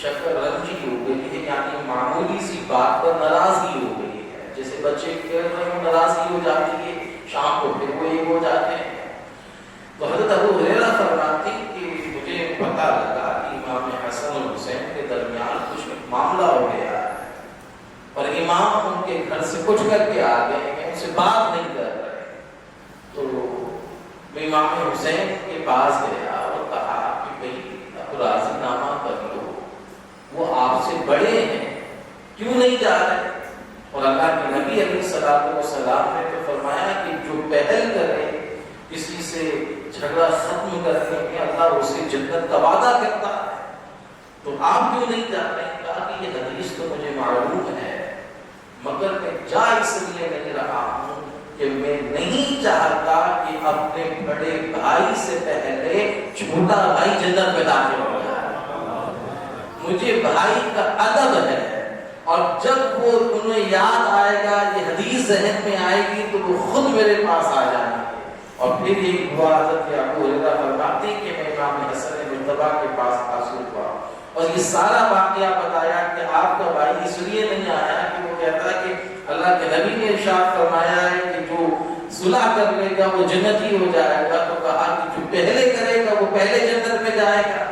شکر رنجی ہو گئی ہے، یعنی معمولی سی بات پر ناراضگی ہو گئی ہے، جیسے بچے کھیل رہے ہوں ناراضگی ہو جاتی ہے، شام کو پھر وہ ایک ہو جاتے ہیں۔ تو حضرت ابو ہریرہ فرماتے ہیں کہ مجھے پتہ لگا کہ امام حسن اور حسین کے درمیان کچھ معاملہ ہو گیا ہے، اور امام ان کے گھر سے کچھ کر کے آ گئے ہیں، ان سے بات نہیں کر رہے۔ تو میں امام حسین کے پاس گیا اور کہا کہ بھئی اب راضی نامہ کر لو، وہ آپ سے بڑے ہیں، کیوں نہیں جا رہے؟ اور اللہ کے نبی علیہ السلام نے تو فرمایا کہ جو پہل کرے کسی سے جھگڑا ختم کرنے میں اللہ اسے جنت کا وعدہ کرتا ہے، تو آپ کیوں نہیں جا رہے؟ کہا کہ یہ حدیث تو مجھے معلوم ہے، مگر میں جا اس لیے نہیں رہا ہوں کہ میں نہیں چاہتا کہ اپنے بڑے بھائی سے پہلے چھوٹا بھائی جنت میں داخل ہو جائے۔ مجھے بھائی کا ادب ہے، اور جب وہ انہیں یاد آئے گا، یہ حدیث ذہن میں آئے گی تو وہ خود میرے پاس آ جائیں گے۔ اور پھر یہ ہوا حضرت ابو ہریرہ فرماتے ہیں کہ میں امام حسن مجتبیٰ کے پاس حاصل ہوا اور یہ سارا واقعہ بتایا کہ آپ کا بھائی اس لیے نہیں آیا کہ وہ کہتا ہے کہ اللہ کے نبی نے ارشاد فرمایا ہے کہ جو صلح کر لے گا وہ جنتی ہو جائے گا، تو کہا کہ جو پہلے کرے گا وہ پہلے جنت میں جائے گا۔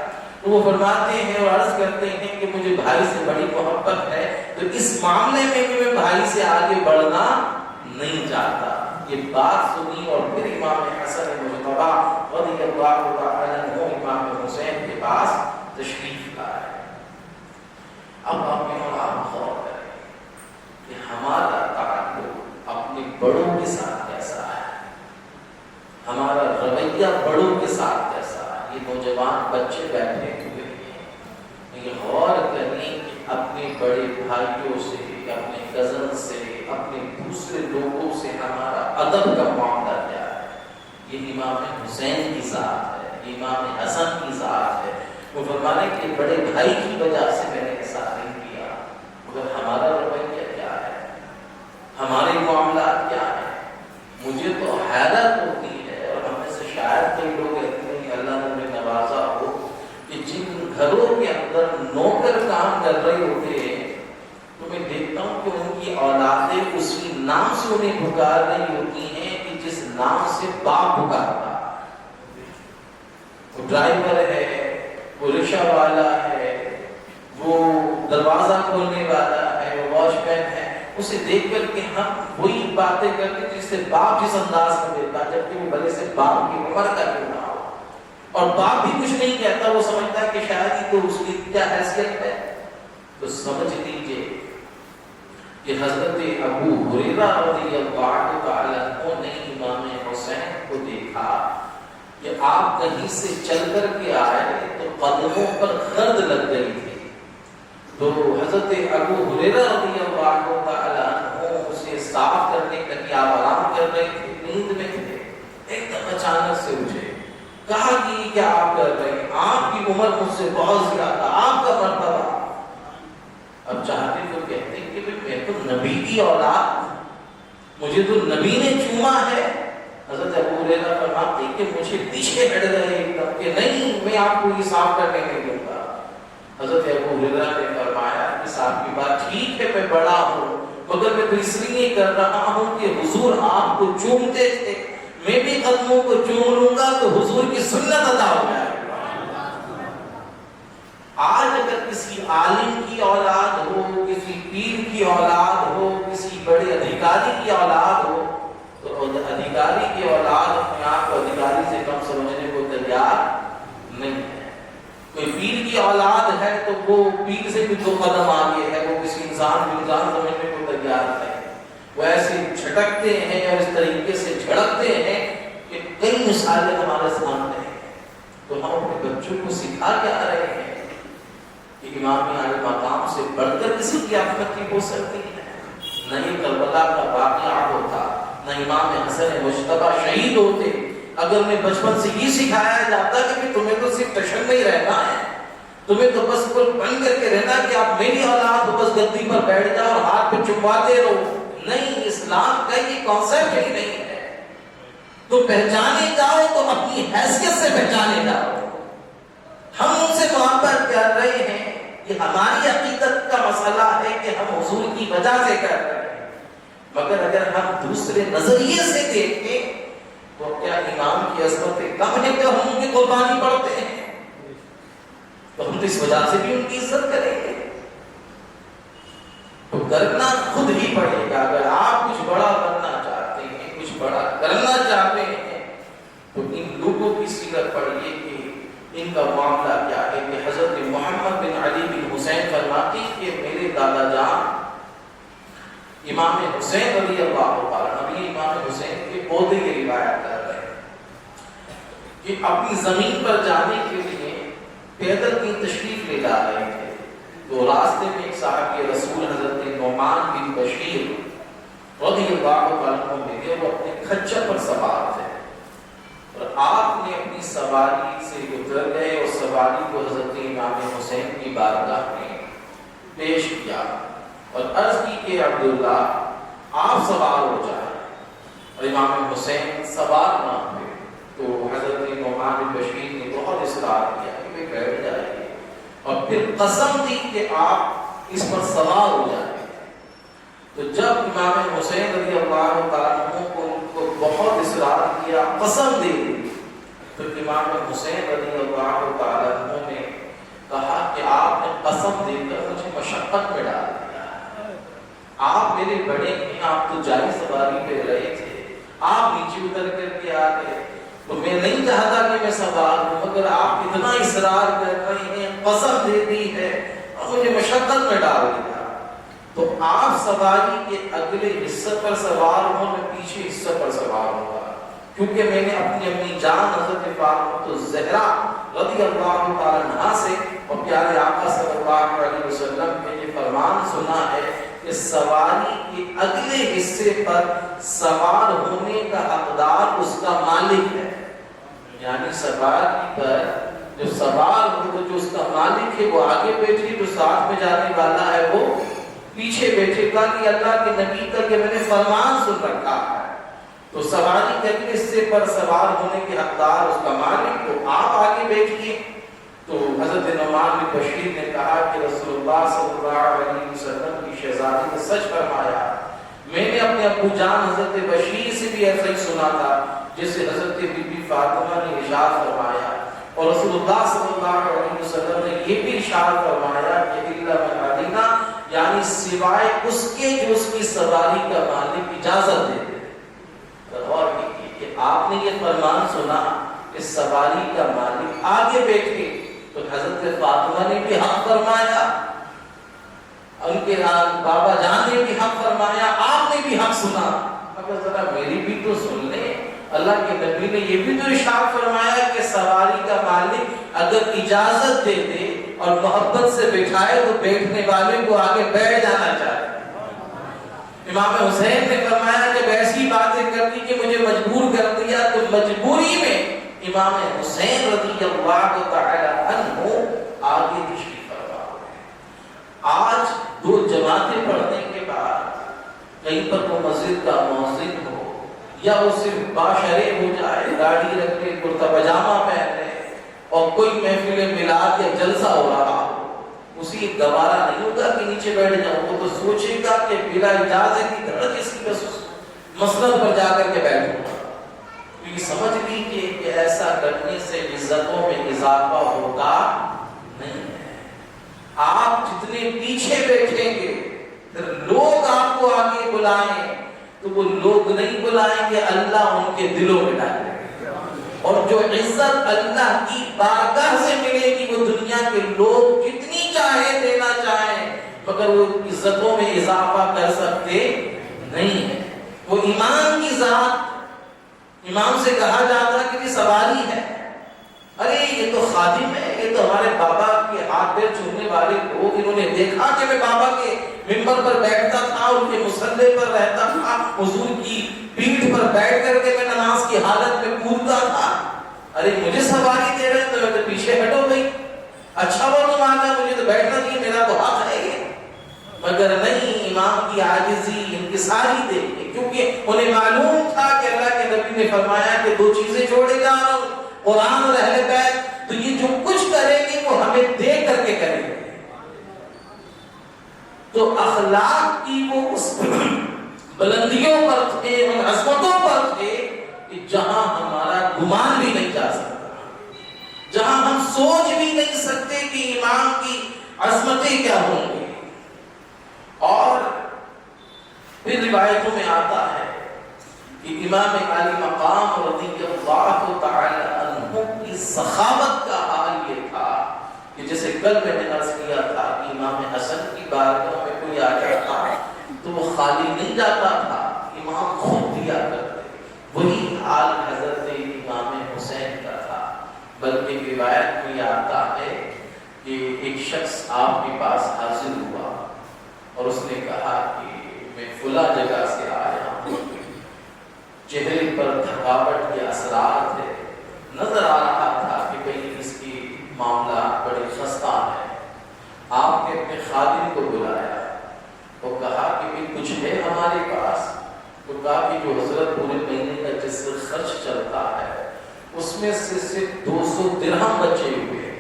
تو وہ فرماتے ہیں اور عرض کرتے ہیں کہ مجھے بھائی سے بڑی محبت ہے، تو اس معاملے میں بھی میں بھائی سے آگے بڑھنا نہیں چاہتا۔ یہ بات سنی اور پھر امام حسن مجتبیٰ رضی اللہ تعالی عنہ امام حسین کے پاس تشریف لائے۔ اب آپ غور کریں کہ ہمارا تعلق اپنے بڑوں کے ساتھ کیسا ہے، ہمارا رویہ بڑوں کے ساتھ کیسا ہے۔ یہ نوجوان بچے بیٹھے ہوئے ہیں، یہ غور کریں کہ اپنے بڑے بھائیوں سے، اپنے کزن سے، اپنے دوسرے لوگوں سے ہمارا ادب کا معاملہ کیا ہے۔ یہ امام حسین کی ذات ہے، امام حسن کی ذات ہے۔ وہ فرمانے کہ بڑے بھائی کی وجہ سے میں نے ایسا نہیں کیا، مگر ہمارا رویہ کیا ہے، ہمارے معاملات کیا ہے؟ مجھے تو حیرت ہوتی ہے، اور ہم میں سے شاید کئی لوگ کہتے ہیں کہ اللہ نے انہیں نوازا ہو کہ جن گھروں کے اندر نوکر کام کر رہے ہوتے ہیں، تو میں دیکھتا ہوں کہ ان کی اولادیں اسی نام سے انہیں پکار رہی ہوتی ہیں کہ جس نام سے باپ پکارتا۔ وہ ڈرائیور ہے، وہ رکشہ والا ہے، وہ دروازہ کھولنے والا ہے، وہ واش مین ہے، اسے دیکھ کر کے ہم وہی باتیں کرتے جس سے باپ جس انداز میں دیتا، جبکہ وہ بھلے سے باپ کی عمر کا کیوں نہ ہو، اور باپ بھی کچھ نہیں کہتا، وہ سمجھتا ہے کہ شاید ہی تو اس کی کیا حیثیت ہے۔ تو سمجھ لیجیے کہ حضرت ابو ہریرہ رضی اللہ تعالی عنہ نے امام حسین کو دیکھا کہ آپ کہیں سے چل کر کے آئے تو قدموں پر گرد لگ گئی تھی، تو حضرت ابو ہریرہ رضی اللہ تعالی عنہ اسے صاف کرنے کا کہ آپ آرام کر رہے تھے، نیند میں تھے، ایک دم اچانک سے اٹھے، کہا کہ کیا آپ کر رہے ہیں، آپ کی عمر مجھ سے بہت زیادہ، آپ کا مرتبہ۔ اب چاہتے تو کہتے ہیں کہ میں تو نبی کی اولاد، مجھے تو نبی نے چوما ہے۔ حضرت ابو ہریرہ فرماتے کہ مجھے پیچھے ہٹ گئے ایک دم کہ نہیں، میں آپ کو یہ صاف کرنے نہیں دوں گا۔ حضرت ابو ہریرہ نے فرمایا کہ صاحب کی بات ٹھیک ہے، میں بڑا ہوں، مگر میں تو اس لیے کر رہا ہوں کہ حضور آپ کو چومتے تھے، میں بھی قدموں کو چوم لوں گا تو حضور کی سنت ادا ہو جائے۔ آج اگر کسی عالم کی اولاد ہو، کسی پیر کی اولاد ہو، کسی بڑے ادھیکاری کی اولاد ہو، تو ادھیکاری کی اولاد اپنے آپ کو ادھیکاری سے کم سمجھنے کو تیار نہیں ہے۔ کوئی پیر کی اولاد ہے تو وہ پیر سے بھی 2 قدم آگے ہے، وہ کسی انسان کو انسان سمجھنے کو تیار نہیں ہے۔ وہ ایسے جھٹکتے ہیں اور اس طریقے سے جھڑکتے ہیں کہ کئی مثالیں ہمارے سامنے ہیں۔ تو ہم اپنے بچوں کو سکھا کیا رہے ہیں کہ امام علی مقام سے بڑھ کر کسی کی عظمت کی ہو سکتی ہے؟ نہ یہ کربلا کا واقعہ ہوتا، نہ امام حسن مجتبی شہید ہوتے، اگر میں بچپن سے یہ سکھایا جاتا کہ تمہیں تو صرف ٹشن میں ہی رہنا ہے، تمہیں تو بس بن کر کے رہنا کہ آپ میری اولاد ہو، بس گدی پر بیٹھ جاؤ اور ہاتھ پہ چمواتے رہو۔ نہیں، اسلام کا یہ کانسیپٹ ہی نہیں ہے۔ تو پہچانے جاؤ تو اپنی حیثیت سے پہچانے جاؤ۔ ہم ان سے محبت کر رہے ہیں، یہ ہماری عقیدت کا مسئلہ ہے کہ ہم حضور کی وجہ سے کر رہے ہیں، مگر اگر ہم دوسرے نظریے سے دیکھیں تو کیا امام کی عظمت کم ہے کہ ہم ان کی قربانی پڑھتے ہیں؟ تو ہم تو اس وجہ سے بھی ان کی عزت کریں گے۔ تو کرنا خود ہی پڑے گا۔ اگر آپ کچھ بڑا کرنا چاہتے ہیں، کچھ بڑا کرنا چاہتے ہیں، تو ان لوگوں کی سیرت پڑھیے کہ ان کا معاملہ کیا ہے۔ کہ حضرت محمد بن علی بن حسین فرماتے کہ میرے دادا جان امام حسین رضی اللہ عنہ، امام حسین کے پودے کی روایت کر رہے ہیں کہ اپنی زمین پر جانے کے لیے پیدل کی تشریف لے جا رہے تھے، تو راستے میں ایک صحابی رسول حضرت نعمان بن بشیر رضی اللہ عنہ ملے، وہ اپنے کھچر پر سوار تھے، اور آپ نے اپنی سواری سے اتر گئے اور سواری کو حضرت امام حسین کی بارگاہ میں پیش کیا اور عرض کی کہ عبداللہ آپ سوار ہو جائیں، اور امام حسین سوار نہ ہوئے، تو حضرت نعمان بن بشیر نے بہت اصرار کیا کہ وہ بیٹھ جائیے، اور پھر قسم دی کہ آپ اس پر سوار ہو جائیں۔ تو جب امام حسین رضی اللہ تعالیٰ عنہ کو بہت اصرار کیا، قسم دے دی، تو امام حسین رضی اللہ تعالیٰ عنہ نے کہا کہ آپ نے قسم دے کر مجھے مشقت میں ڈال دیا، آپ میرے بڑے ہیں، آپ تو جائے سواری پہ رہے تھے، آپ نیچے اتر کر کے آ گئے، تو میں نہیں چاہتا کہ میں سوار ہوں، مگر آپ اتنا اصرار کر رہے ہیں، قسم دے دی ہے اور مجھے مشقت میں ڈال دیا، تو آپ سواری کے اگلے حصے پر سوار ہوں، میں پیچھے حصے پر سوار ہوں گا، کیونکہ میں نے اپنی اپنی جان حضرت فاطمہ الزہرا رضی اللہ تعالی عنہا سے اور پیارے آقا صلی اللہ علیہ وسلم نے یہ فرمان سنا ہے کہ سواری کے اگلے حصے پر سوار ہونے کا حقدار اس کا مالک ہے۔ یعنی سواری پر جو سوار ہو تو جو اس کا مالک ہے وہ آگے بیٹھے، جو ساتھ میں جانے والا ہے وہ پیچھے بیٹھے گا، کہ اللہ کے نبی کا کہ میں نے فرمان سن رکھا ہے تو سواری کرنے سے پر سوار ہونے کے حقدار اس کا مالک، تو آپ آگے بیٹھیے۔ تو حضرت نعمان بن بشیر نے کہا کہ رسول اللہ صلی اللہ علیہ وسلم کی شہزادی نے سچ فرمایا، میں نے اپنے ابو جان حضرت بشیر سے بھی ایسا ہی سنا تھا جسے حضرت بی بی فاطمہ نے ارشاد فرمایا، اور رسول اللہ صلی اللہ علیہ وسلم نے یہ بھی ارشاد فرمایا کہ الا من اذن، یعنی سوائے اس کے جو اس کی سواری کا مالک اجازت دے دے۔ اور کہ آپ نے یہ فرمان سنا کہ سواری کا مالک آگے بیٹھے، تو حضرت فاطمہ نے بھی حق فرمایا، ان کے بابا جان نے بھی حق فرمایا، آپ نے بھی حق سنا، مگر ذرا میری بھی تو سن لیں۔ اللہ کے نبی نے یہ بھی تو ارشاد فرمایا کہ سواری کا مالک اگر اجازت دے دے اور محبت سے بٹھائے تو بیٹھنے والے کو آگے بیٹھ جانا چاہیے۔ امام حسین نے فرمایا کہ ایسی باتیں کرتی کہ مجھے مجبور کر دیا، تو مجبوری میں امام حسین رضی اللہ تعالی عنہ آگے تشریف فرما ہوئے۔ آج دو جماعتیں پڑھنے کے بعد کہیں پر وہ مسجد کا مؤذن ہو یا وہ صرف باشرے ہو جائے، داڑھی رکھ کے کرتا پاجامہ پہن لے اور کوئی محفل میلاد یا جلسہ ہو رہا ہو، اسی گوارا نہیں ہوگا کہ نیچے بیٹھ جاؤں، وہ تو سوچے گا کہ بلا اجازت کی طرح کسی بس مسند پر جا کر کے بیٹھوں گا، کیونکہ سمجھ لیجیے کہ ایسا کرنے سے عزتوں میں اضافہ ہوگا نہیں ہے۔ آپ جتنے پیچھے بیٹھیں گے پھر لوگ آپ کو آگے بلائیں تو وہ لوگ نہیں بلائیں گے، اللہ ان کے دلوں میں ڈالے گا، اور جو عزت اللہ کی بارگاہ سے ملے گی وہ دنیا کے لوگ کتنی چاہے دینا چاہیں مگر وہ عزتوں میں اضافہ کر سکتے نہیں ہے۔ وہ ایمان کی ذات، امام سے کہا جاتا کہ یہ سواری ہے، ارے یہ تو خادم ہے، یہ تو ہمارے بابا کے ہاتھ پیر چھونے والے لوگ، انہوں نے دیکھا کہ میں بابا کے منبر پر بیٹھتا تھا، ان کے مصلے پر رہتا تھا، حضور کی پیٹھ پر بیٹھ کر کے میں نماز کی حالت میں کودتا تھا، ارے مجھے سواری دے رہے تو میں تو پیچھے ہٹو گئی، اچھا وہ تم آتا، مجھے تو بیٹھنا نہیں، میرا تو حق ہے یہ، مگر نہیں، امام کی عاجزی انکساری دیکھیں، کیونکہ انہیں معلوم تھا کہ اللہ کے نبی نے فرمایا کہ دو چیزیں چھوڑے جا رہا ہوں، قرآن اور اہل بیت، تو یہ جو کچھ کریں گے وہ ہمیں دیکھ کر کے کریں گے۔ تو اخلاق کی وہ اس بلندیوں پر تھے، ان عظمتوں پر تھے کہ جہاں ہمارا گمان بھی نہیں جا سکتا، جہاں ہم سوچ بھی نہیں سکتے کہ امام کی عظمتیں کیا ہوں گی۔ اور پھر روایتوں میں آتا ہے کہ امام علی مقام رضی اللہ تعالی عنہ کی سخاوت کا حال یہ تھا کہ جیسے کل میں نے عرض کیا تھا کہ امام حسن کی بارگاہ میں کوئی آ جاتا تو وہ خالی نہیں جاتا تھا، امام خود دیا کرتے، وہی حال حضرت امام حسین کا تھا۔ بلکہ روایت میں آتا ہے کہ ایک شخص آپ کے پاس حاضر ہوا اور اس نے کہا کہ میں فلاں جگہ سے آیا ہوں، چہرے پر تھکاوٹ کے اثرات ہے، نظر آ رہا تھا کہ کہیں اس کی معاملات بڑے خستہ ہیں۔ آپ نے اپنے خادم کو بلایا، وہ کہا کہ بھی کچھ ہے ہمارے پاس، تو کہا کہ جو حضرت پورے مہینے کا جس سے خرچ چلتا ہے اس میں سے صرف 200 درہم بچے ہوئے،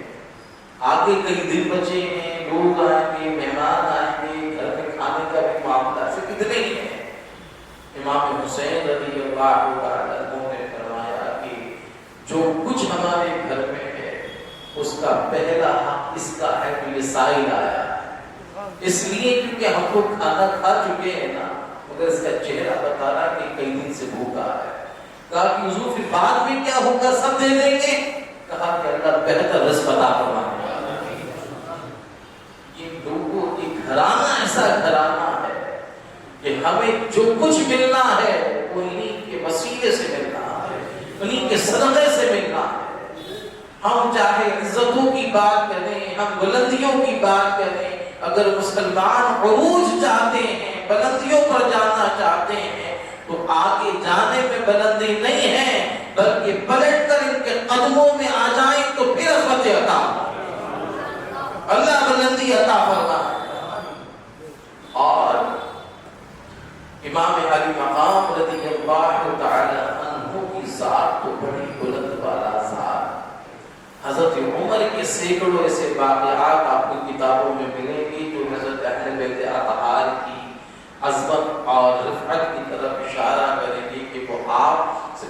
آگے کئی دن بچے ہیں، لوگ آئیں گے، مہمان آئیں گے، گھر میں کھانے کا بھی معاملہ صرف اتنے ہی ہیں۔ امام حسین رضی اللہ تعالی عنہ نے فرمایا کہ جو کچھ ہمارے گھر میں ہے اس کا پہلا حق اس کا ہے کہ یہ سائل آیا ہے، اس لیے کیونکہ ہم کو کھانا کھا چکے ہیں نا، مگر اس کا چہرہ بتا رہا کہ کئی دن سے بھوکا ہے۔ کہا کہ حضور پھر بعد میں کیا ہوگا، سب دے دیں گے؟ کہا کہ اللہ بہتر رزق عطا فرمائے۔ یہ لوگوں کی گھرانہ ایسا گھرانہ ہے کہ ہمیں جو کچھ ملنا ہے وہ انہیں کے وسیلے سے ملنا ہے، انہیں کے صدقے سے ملنا ہے۔ ہم چاہے عزتوں کی بات کریں، ہم بلندیوں کی بات کریں، اگر مسلمان عروج چاہتے ہیں، بلندیوں پر جانا چاہتے ہیں، تو آگے جانے میں بلندی نہیں ہے بلکہ پلٹ کر کے قدموں میں آ جائیں تو پھر عظمت عطا، اللہ بلندی عطا فرمائے۔ اور امام علی مقام رضی اللہ تعالی عنہ کی ذات تو بڑی بلند بالا ذات، حضرت عمر کے سینکڑوں ایسے واقعات آپ کو کتابوں میں ملیں گے جو حضرت اہل بیت اطہار کی عظمت اور رفعت کی طرف اشارہ کریں گے کہ وہ آپ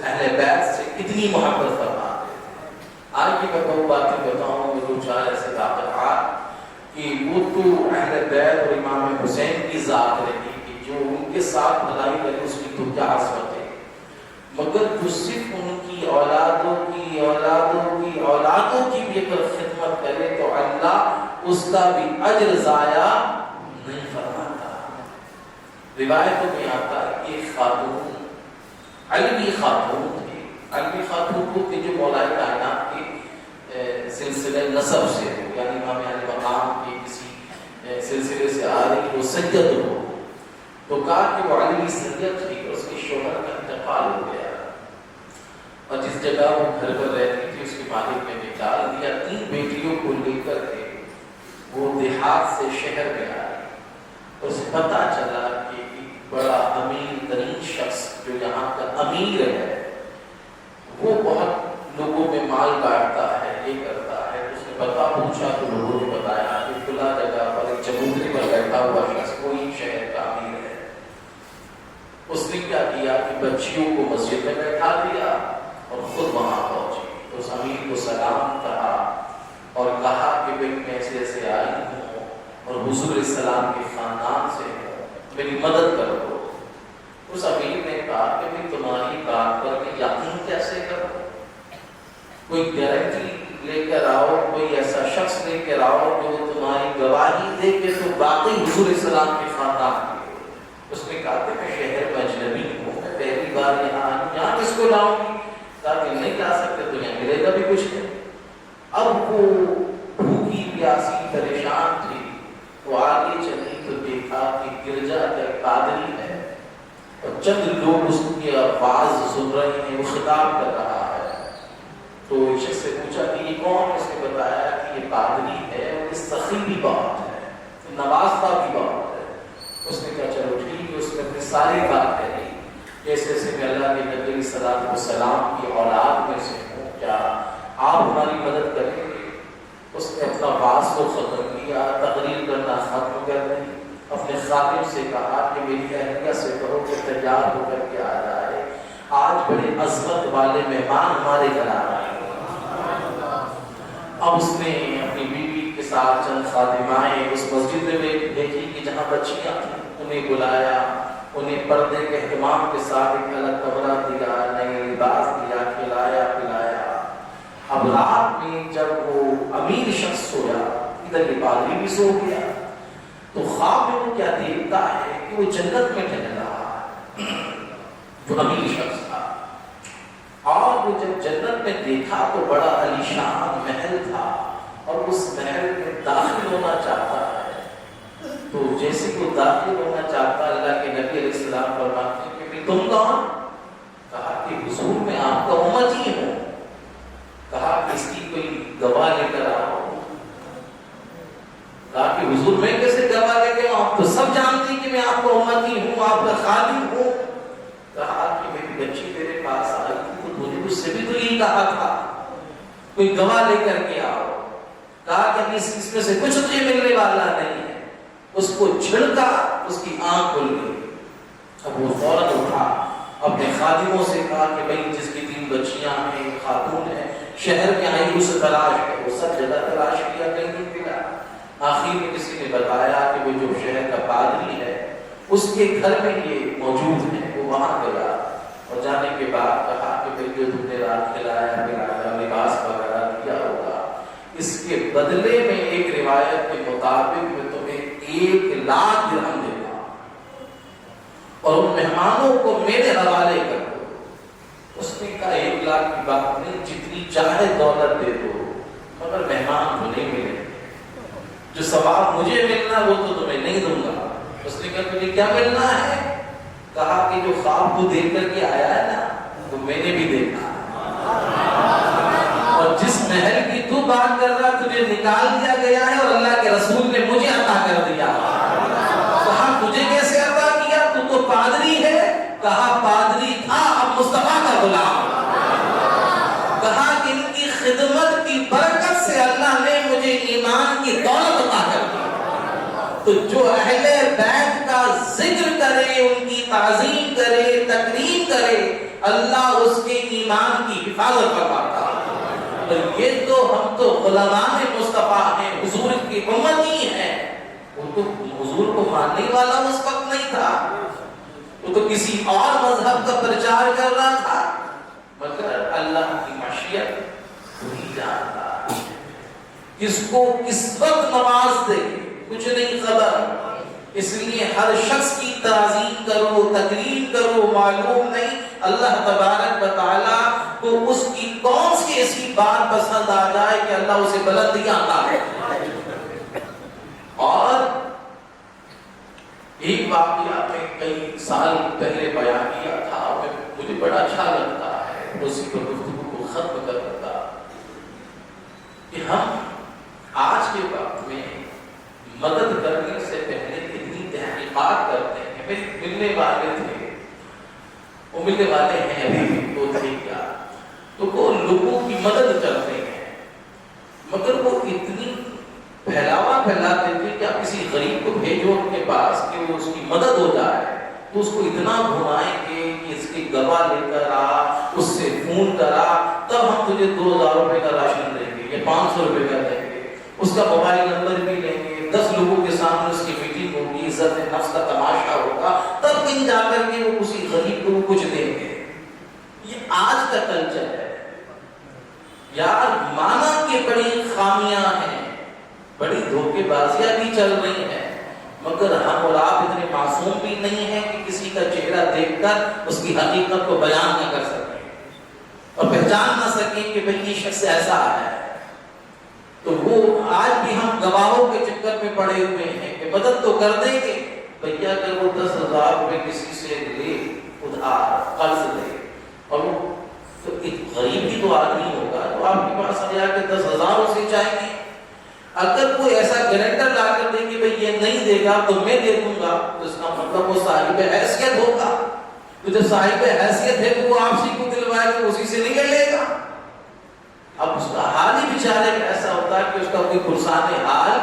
اہل بیت سے کتنی محبت فرماتے تھے۔ آج کی میں دو باتیں بتاؤں گا، دو چار ایسے واقعات کہ وہ تو اہل بیت اور امام حسین کی ذات رہی کہ جو ان کے ساتھ بھلائی کرے اس کی تو کیا عظمت ہے، مگر جو صرف ان کی اولادوں کی بھی اگر خدمت کرے تو اللہ اس کا بھی اجر ضائع نہیں فرماتا۔ روایتوں میں آتا ہے کہ خاتون علوی خاتون تھی، علوی خاتون کو تھی جو مولا کائنات کے سلسلے نسب سے ہو، یعنی امام علی مقام کے کسی سلسلے سے آ رہی وہ سید ہو، تو کہا کہ وہ علوی سید تھی، اس کے شوہر کا انتقال ہو گیا اور جس جگہ وہ گھر پر رہتی تھی اس کے مالک نے نکال دیا، 3 بیٹیوں کو لے کر کے وہ دیہات سے شہر میں آئے، اسے پتا چلا کہ بڑا امیر ترین شخص جو یہاں کا امیر ہے وہ بہت لوگوں میں مال بانٹتا ہے، یہ کرتا ہے۔ اس نے پتا پوچھا تو لوگوں نے بتایا کہ کھلا جگہ پر ایک چبوتری پر بیٹھا ہوا شخص کوئی شہر کا امیر ہے۔ اس نے کیا کیا کہ بچیوں کو مسجد میں بیٹھا دیا اور خود وہاں پہنچی، تو اس امیر کو سلام کہا اور کہا کہ بھئی میں ایسے ایسے آئی ہوں اور حضور السلام کے خاندان سے ہوں، میری مدد کر دو۔ اس امیر نے کہا کہ میں تمہاری بات پر میں یقین کیسے کروں، کوئی گارنٹی لے کر آؤ، کوئی ایسا شخص لے کر آؤ جو تمہاری گواہی دے کہ تو باقی حضور السلام کے خاندان کی ہو۔ اس نے کہا کہ میں شہر میں اجنبی ہوں، میں پہلی بار یہاں آئی، یہاں کس کو لاؤں گی؟ کہا کہ نہیں لا سکتے تو یہاں ملے گا بھی کچھ نہیں۔ اب وہ بھوکی پیاسی پریشان تھی، وہ آگے چلی تو دیکھا کہ گرجا کا پادری ہے اور چند لوگ اس کی آواز سن رہے ہیں، وہ خطاب کر رہا ہے۔ تو ایک شخص سے پوچھا کہ یہ کون؟ اس نے بتایا کہ یہ پادری ہے اور یہ سخی بھی بہت ہے، نوازتا بھی بہت ہے۔ اس نے کہا چلو ٹھیک ہے، اس نے اپنی ساری بات کہی، جیسے جیسے میں اللہ کے نبی صلی اللہ علیہ وسلم کی اولاد میں سے ہوں، کیا آپ ہماری مدد کریں گے؟ اس نے اپنا باس کو ختم کیا، تقریر کرنا ختم کر دی، اپنے خادم سے کہا کہ میری اہلیہ سے کہو کہ تیار ہو کر کے آ جائے، آج بڑے عظمت والے مہمان ہمارے گھر آ رہے ہیں۔ اب اس نے اپنی بیوی کے ساتھ چند خادمائیں اس مسجد میں بھیجی کہ جہاں بچیاں تھیں انہیں بلایا، انہیں پردے کے اہتمام کے ساتھ ایک الگ کمرہ دیا، نئے لباس دیا، کھلایا پلایا۔ اب رات میں جب وہ امیر شخص سویا، ادھر یہ پادری بھی سو گیا، تو خواب میں وہ کیا دیکھتا ہے کہ وہ جنت میں ٹہل رہا ہے، جو امیر شخص تھا۔ اور وہ جب جنت میں دیکھا تو بڑا عالیشان محل تھا اور اس محل میں داخل ہونا چاہتا ہے، تو جیسے وہ داخل ہونا چاہتا اللہ کے نبی علیہ السلام فرماتے ہیں کہ تم کون؟ کہا کہ حضور میں آپ کا امتی ہوں۔ کہا کہ اس کی کوئی گواہ لے کر آؤ۔ کہا کہ حضور میں کیسے گواہ لے کے آؤں، تو سب جانتی کہ میں آپ کا امتی ہوں، آپ کا خادم ہوں۔ کہا کہ میری بچی میرے پاس آئی تھی تو مجھے اس سے بھی تو یہی کہا تھا کوئی گواہ لے کر کے آؤ۔ کہا کہ اس میں سے کچھ تجھے ملنے والا نہیں ہے۔ اس کو چھڑکا، اس کی آنکھ کھل گئی۔ اب وہ فوراً اٹھا، اپنے خادموں سے کہا کہ بھئی جس کی 3 بچیاں ہیں، خاتون ہیں، شہر میں آئی اسے تلاش ہے۔ وہ سب جگہ تلاش کیا، کہیں نہیں ملا۔ آخر میں کسی نے بتایا کہ وہ جو شہر کا پادری ہے اس کے گھر میں یہ موجود ہے۔ وہ وہاں گیا اور جانے کے بعد کہا کہ بھئی جو تم نے رات کھلایا پلایا، لباس وغیرہ دیا ہوگا، اس کے بدلے میں ایک روایت کے مطابق میں تمہیں 1,00,000 درہم دے گا اور ان مہمانوں کو میرے حوالے کر دو۔ اس نے کہا 1,00,000 کی بات نہیں، جتنی چاہے دولت دے دو، مگر مہمان کو نہیں ملے، جو ثواب مجھے ملنا وہ تو تمہیں نہیں دوں گا۔ اس نے کہا تجھے کیا ملنا ہے؟ کہا کہ جو خواب کو دیکھ کر کے آیا ہے نا، وہ میں نے بھی دیکھا۔ بات کر رہا تجھے نکال دیا گیا ہے اور اللہ کے رسول نے مجھے عطا کر دیا. کہا تجھے کیسے عطا کیا؟ تو پادری ہے. کہا پادری تھا اب مصطفیٰ کا غلام. کہا کہ ان کی خدمت کی برکت سے اللہ نے مجھے ایمان کی دولت عطا کر دی. تو جو اہل بیت کا ذکر کرے، ان کی تعظیم کرے، تکریم کرے، اللہ اس کے ایمان کی حفاظت فرماتا. اور یہ تو ہم تو غلامان مصطفیٰ ہیں، حضور کی امتی ہیں. وہ تو حضور کو ماننے والا اس وقت نہیں تھا، وہ تو کسی اور مذہب کا پرچار کر رہا تھا. مگر اللہ کی مشیت وہی جانتا کس کو کس وقت نواز دے کچھ نہیں خبر. اس لیے ہر شخص کی تعظیم کرو، تکریم کرو، معلوم نہیں اللہ تبارک و تعالیٰ کو اس کی کون سی ایسی بات پسند آ جائے کہ اللہ اسے بلندیاں عطا کرے. اور ایک واقعہ میں کئی سال پہلے بیان کیا تھا، مجھے بڑا اچھا لگتا ہے اسی پر گفتگو کو ختم کرتا کہ ہم آج کے وقت میں مدد کرنے سے پہلے کتنی تحقیقات کرتے ہیں. میرے ملنے والے تھے، وہ ملنے والے ہیں ابھی بھی، وہ تھے کیا تو وہ لوگوں کی مدد کرتے ہیں، مگر وہ اتنی پھیلاوا پھیلاتے تھے کہ آپ کسی غریب کو بھیجو ان کے پاس کہ وہ اس کی مدد ہو جائے تو اس کو اتنا گھمائیں گے کہ اس کی گواہ لے کر آ، اس سے فون کرا، تب ہم تجھے 2000 روپے کا راشن دیں گے یا 500 روپے کا دیں گے، اس کا موبائل نمبر بھی لیں گے، 10 لوگوں کے سامنے اس کی میٹنگ ہوگی، عزت نفس کا تماشا ہوگا، تب کہیں جا کر کے وہ کسی غریب کو کچھ دیں گے. یہ آج کا کلچر ہے یار. مانا کہ بڑی خامیاں ہیں، بڑی دھوکے بازیاں بھی چل رہی ہیں، مگر ہم اور آپ اتنے معصوم بھی نہیں ہیں کہ کسی کا چہرہ دیکھ کر اس کی حقیقت کو بیان نہ کر سکیں اور پہچان نہ سکیں کہ بھئی یہ شخص ایسا ہے. تو وہ آج بھی ہم گواہوں کے چکر میں پڑے ہوئے ہیں کہ مدد تو کر دیں گے بھیا، اگر وہ 10,000 روپے کسی سے لے ادھار قرض لے اور وہ تو ایک غریب ہی تو آدمی ہوگا تو آپ کے پاس آ کے 10,000 اسے چاہیں گے. اگر کوئی ایسا گارنٹر لا کر دے کہ بھئی یہ نہیں دے گا تو میں دے دوں گا، تو اس کا مطلب وہ صاحب حیثیت ہوگا. تو جب صاحب حیثیت ہے تو وہ آپ سے کو دلوائے گا، اسی سے نہیں لے گا. اب اس کا حال ہی بیچارے کا ایسا ہوتا ہے کہ اس کا کوئی پرسان حال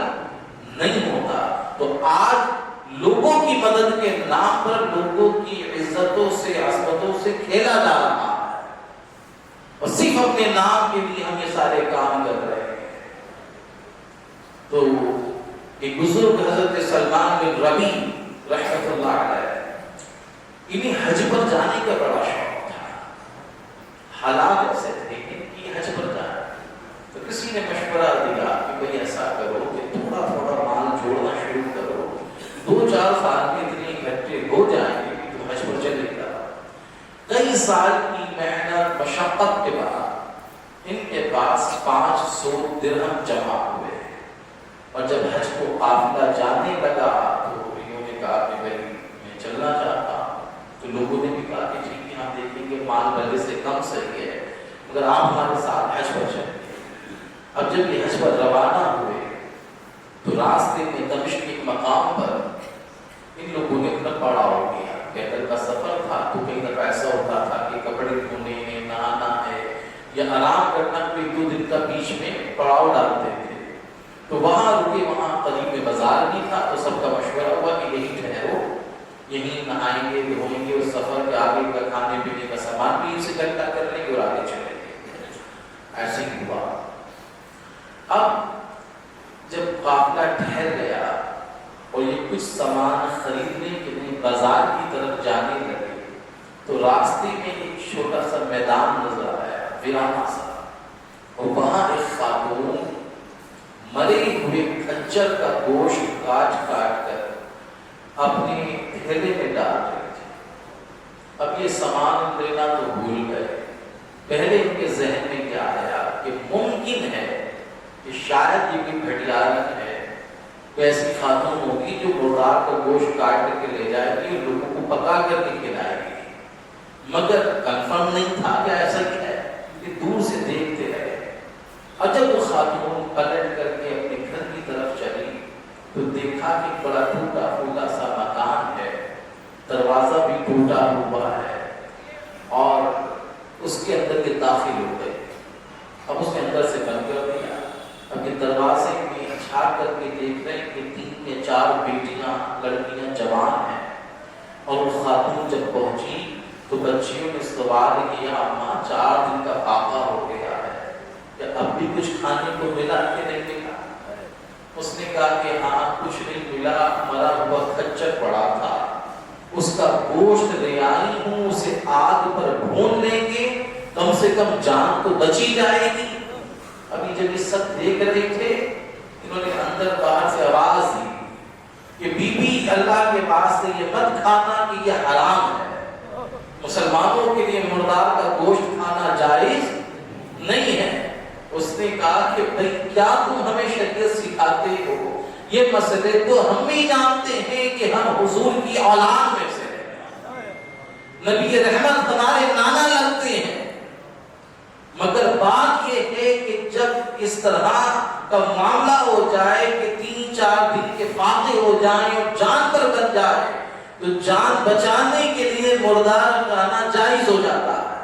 نہیں ہوتا. تو آج لوگوں کی مدد کے نام پر لوگوں کی عزتوں سے، عصمتوں سے کھیلا جا رہا ہے اور صرف اپنے نام کے لیے ہم یہ سارے کام کر رہے ہیں. تو ایک بزرگ حضرت سلمان بن ربیع رحمۃ اللہ علیہ، انہیں حج پر جانے کا بڑا شوق تھا. حالات ایسے تھے کہ حج پر جانا، تو کسی نے مشورہ دیا کہ بھئی ایسا کرو کہ تھوڑا تھوڑا مال جوڑنا شروع کرو، 2-4 سال میں اتنے اکٹھے ہو جائیں گے کہ تم حج پر چلے گا. کئی سال کی محنت مشقت کے بعد ان کے پاس 500 درہم جمع ہوئے اور جب حج کو قافلہ جانے لگا تو انہوں نے کہا کہ بھئی میں چلنا چاہتا ہوں. تو لوگوں نے بھی کہا کہ ٹھیک ہے ہم دیکھیں گے مال بھلے سے کم صحیح ہے مگر آپ ہمارے ساتھ حج پر چلیں. اب جب یہ حج پر روانہ ہوئے تو راستے میں دمشق کے مقام پر ان لوگوں نے اپنا پڑاؤ کیا. پیدل کا سفر تھا تو کئی دفعہ ایسا ہوتا تھا کہ کپڑے دھونے ہیں، نہانا ہے یا آرام کرنا، کوئی 2 دن کا بیچ میں پڑاؤ ڈالتے تھے. تو وہاں رکے، وہاں قریب میں بازار بھی تھا، تو سب کا مشورہ ہوا کہ یہی ٹھہرو، یہیں نہائیں گے، دھوئیں گے، اس سفر کے آگے کا کھانے پینے کا سامان بھی سے اکٹھا کر لیں گے اور آگے چلیں گے. ایسے ہی ہوا. اب جب قافلہ ٹھہر گیا اور یہ کچھ سامان خریدنے کے لیے بازار کی طرف جانے لگے تو راستے میں ایک چھوٹا سا میدان نظر آیا، ویرانہ سا، اور وہاں ایک خاتون مرے ہوئے کھچر کا گوشت کاٹ کاٹ کر اپنے تھیلے میں ڈال رہے تھے. اب یہ سامان لینا تو بھول گئے. پہلے ان کے ذہن میں کیا آیا کہ ممکن ہے کہ شاید یہ کوئی بھٹیارن ہے، کوئی ایسی خاتون ہوگی جو مردار کا گوشت کاٹ کر کے لے جائے گی، لوگوں کو پکا کر کے کھلائے گی. مگر کنفرم نہیں تھا کہ ایسا کیا ہے، کہ دور سے دیکھتے رہے. اور جب وہ خاتون ایک بڑا ٹوٹا پھوٹا سا مکان ہے، دروازہ بھی ٹوٹا ہوا ہے، اور اس کے اندر یہ داخل ہو گئے۔ اب اس کے اندر سے بند کر دیا۔ اب یہ دروازے میں جھانک کر کے دیکھ رہے کہ 3 یا 4 بیٹیاں لڑکیاں جوان ہیں، اور وہ خاتون جب پہنچی تو بچیوں نے سوال کیا، اماں 4 دن کا فاقہ ہو گیا ہے، کیا اب بھی کچھ کھانے کو ملا کہ نہیں ملا؟ اس نے کہا کہ ہاں کچھ نہیں ملا، مرا ہوا کچر پڑا تھا، اس کا گوشت لے آئی ہوں، اسے آگ پر بھون لیں گے، کم سے کم جان تو بچی جائے گی۔ ابھی جب یہ سب دیکھ رہے تھے، انہوں نے اندر باہر سے آواز دی کہ بی بی اللہ کے پاس سے یہ مت کھانا کہ یہ حرام ہے، مسلمانوں کے لیے مردار کا گوشت کھانا جائز نہیں ہے۔ اس نے کہا کہ بھئی کیا تم ہمیں شریعت سکھاتے ہو؟ یہ مسئلے تو ہم بھی جانتے ہیں کہ ہم حضور کی اولاد میں سے ہیں، نبی رحمت ہمارے نانا لگتے ہیں، مگر بات یہ ہے کہ جب اس طرح کا معاملہ ہو جائے کہ 3-4 دن کے فاقے ہو جائیں اور جان پر بچ جائے تو جان بچانے کے لیے مردار کھانا جائز ہو جاتا ہے۔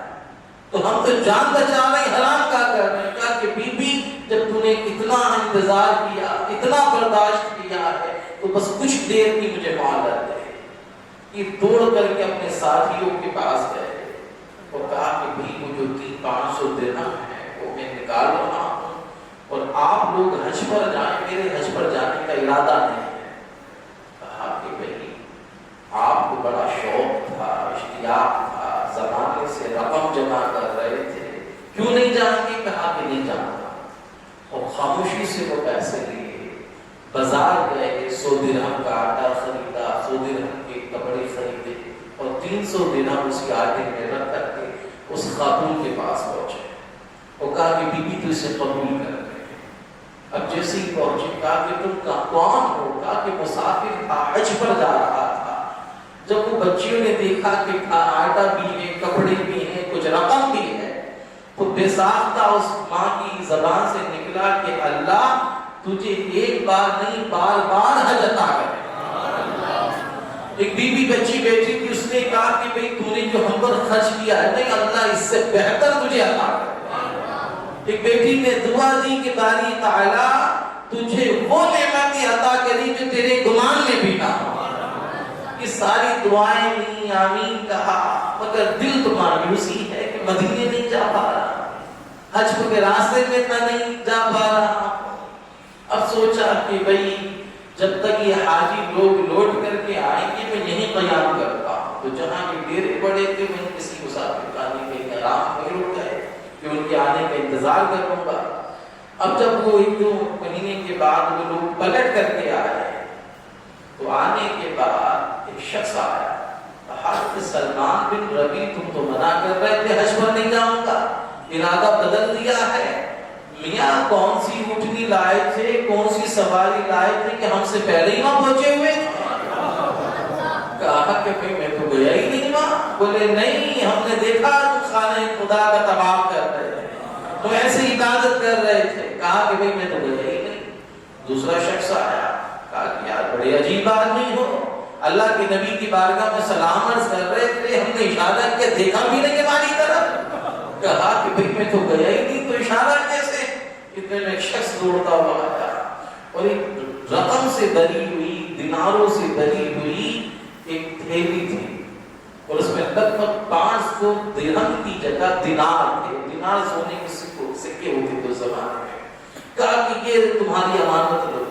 تو ہم تو جان بچا رہے حرام کا کر رہے ہیں۔ کہا کہ بی بی جب تم نے اتنا انتظار کیا، اتنا برداشت کیا ہے تو بس کچھ دیر کی مجھے مہلت دے۔ یہ دوڑ کر کے اپنے ساتھیوں کے پاس گئے اور کہا کہ بھئی وہ جو 300-500 درہم ہے وہ میں نکال رہا ہوں، اور آپ لوگ حج پر جائیں، میرے حج پر جانے کا ارادہ نہیں ہے۔ کہا کہ بھئی آپ کو بڑا شوق تھا، اشتیاق تھا، زمانے سے رقم جمع کر رہے تھے، کیوں نہیں جائیں گے؟ کہا کہ نہیں جانا، اور خاموشی سے وہ پیسے لیے، بازار گئے، 100 درہم کا آٹا خریدا، 100 درہم کے کپڑے خریدے، اور 300 درہم اس کے آٹے میں رکھ کر کے اس خاتون کے پاس پہنچے۔ وہ کہا کہ بی بی تو اسے قبول کر لے۔ اب جیسے ہی پہنچے کہا کہ تم کون ہو؟ کہا کہ مسافر تھا، حج پر جا رہا تھا۔ جب وہ بچیوں نے دیکھا کہ آٹا بھی ہے، کپڑے بھی ہیں، کچھ رقم بھی ہے، تو بے ساختہ اس ماں کی زبان سے نکلا کہ اللہ تجھے ایک بار نہیں بار بار حج عطا کرے۔ ایک بی بی بچی بیٹی تھی، اس نے کہا کہ بھئی تو نے جو ہم پر خرچ کیا ہے، نہیں اللہ اس سے بہتر تجھے عطا کرے۔ ایک بیٹی نے دعا دی کہ باری تعالیٰ تجھے وہ نعمتیں عطا کری جو تیرے گمان میں بھی نہ ہو۔ یہ ساری دعائیں نہیں، آمین کہا، مگر دل تو مایوسی ہے کہ مدینے نہیں جا پا رہا، حج کے راستے میں نہیں جا پا رہا۔ اب سوچا کہ بھئی جب تک یہ حاجی لوگ لوٹ کر کے آئیں گے میں یہیں قیام کرتا ہوں۔ تو جہاں یہ ڈیرے پڑے تھے میں کسی مسافر خانے کے آرام میں رک گئے کہ ان کے آنے کا انتظار کروں گا۔ اب جب وہ 1-2 مہینے کے بعد وہ لوگ پلٹ کر کے آئے تو آنے کے بعد ایک شخص آیا، کہا کہ سلمان بن ربی تم تو منع کر رہے تھے حج پر نہیں جاؤں گا، ارادہ بدل دیا ہے، میاں کون سی اونٹنی لائے تھے، کون سی سواری لائے تھے کہ ہم سے پہلے ہی وہاں پہنچے ہوئے؟ کہا کہ بھئی میں تو گیا ہی نہیں وہاں۔ بولے نہیں، ہم نے دیکھا تم خانہ خدا کا طواف کر رہے تھے، تم ایسے عبادت کر رہے تھے۔ کہا کہ بھئی میں تو گیا ہی نہیں۔ دوسرا شخص آیا، کہا کہ یار بڑے عجیب آدمی ہو، اللہ کے نبی کی بارگاہ میں سلام عرض کر رہے تھے، ہم نے اشارہ کیا دیکھا بھی نہیں ہماری طرف۔ کہا کہ بھئی میں تو گیا ہی نہیں، تو اشارہ کیسے؟ اتنے میں ایک شخص دوڑتا ہوا آیا اور ایک رقم سے بھری ہوئی، دیناروں سے بھری ہوئی ایک تھیلی تھی، اور اس میں لگ بھگ 500 درہم کی جگہ دینار تھے۔ دینار سونے کے سکے ہوتے تھے اس زمانے میں۔ کہا کہ یہ تمہاری امانت لو۔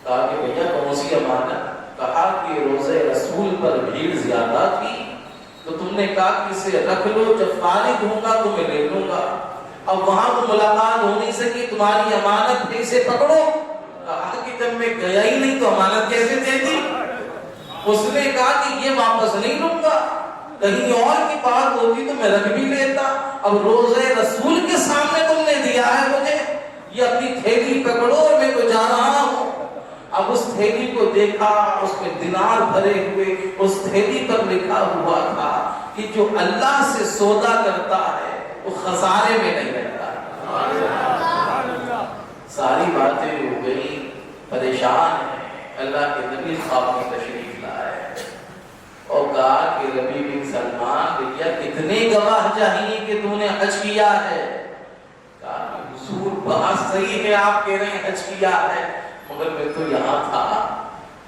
کہا کہ بھیا کون سی امانت؟ کہا کہ روزے رسول پر بھیڑ زیادہ تھی تو تم نے کہا کہ اسے رکھ لو، جب فارغ ہوں گا تو میں لے لوں گا۔ اب وہاں تو ملاقات ہو نہیں سکی، تمہاری امانت ہے، اسے پکڑو۔ کہا کہ جب میں گیا ہی نہیں تو امانت کیسے دے دی؟ اس نے کہا کہ یہ واپس نہیں لوں گا، کہیں اور کی بات ہوتی تو میں رکھ بھی لیتا، اب روزے رسول کے سامنے تم نے دیا ہے مجھے، یہ اپنی تھیلی پکڑو اور میں تو جا رہا ہوں۔ اب اس تھیلی کو دیکھا، اس میں دینار بھرے ہوئے، اس تھیلی پر لکھا ہوا تھا کہ جو اللہ سے سودا کرتا ہے وہ خسارے میں نہیں رہتا۔ ساری باتیں ہو گئی، پریشان ہے، اللہ کے نبی خواب میں تشریف لائے اور کہا کہ ربیع بن سلمان بھیا کتنے گواہ چاہیے کہ تم نے حج کیا ہے؟ کہا حضور بات صحیح ہے، آپ کہہ رہے ہیں حج کیا ہے، مگر میں تو یہاں تھا،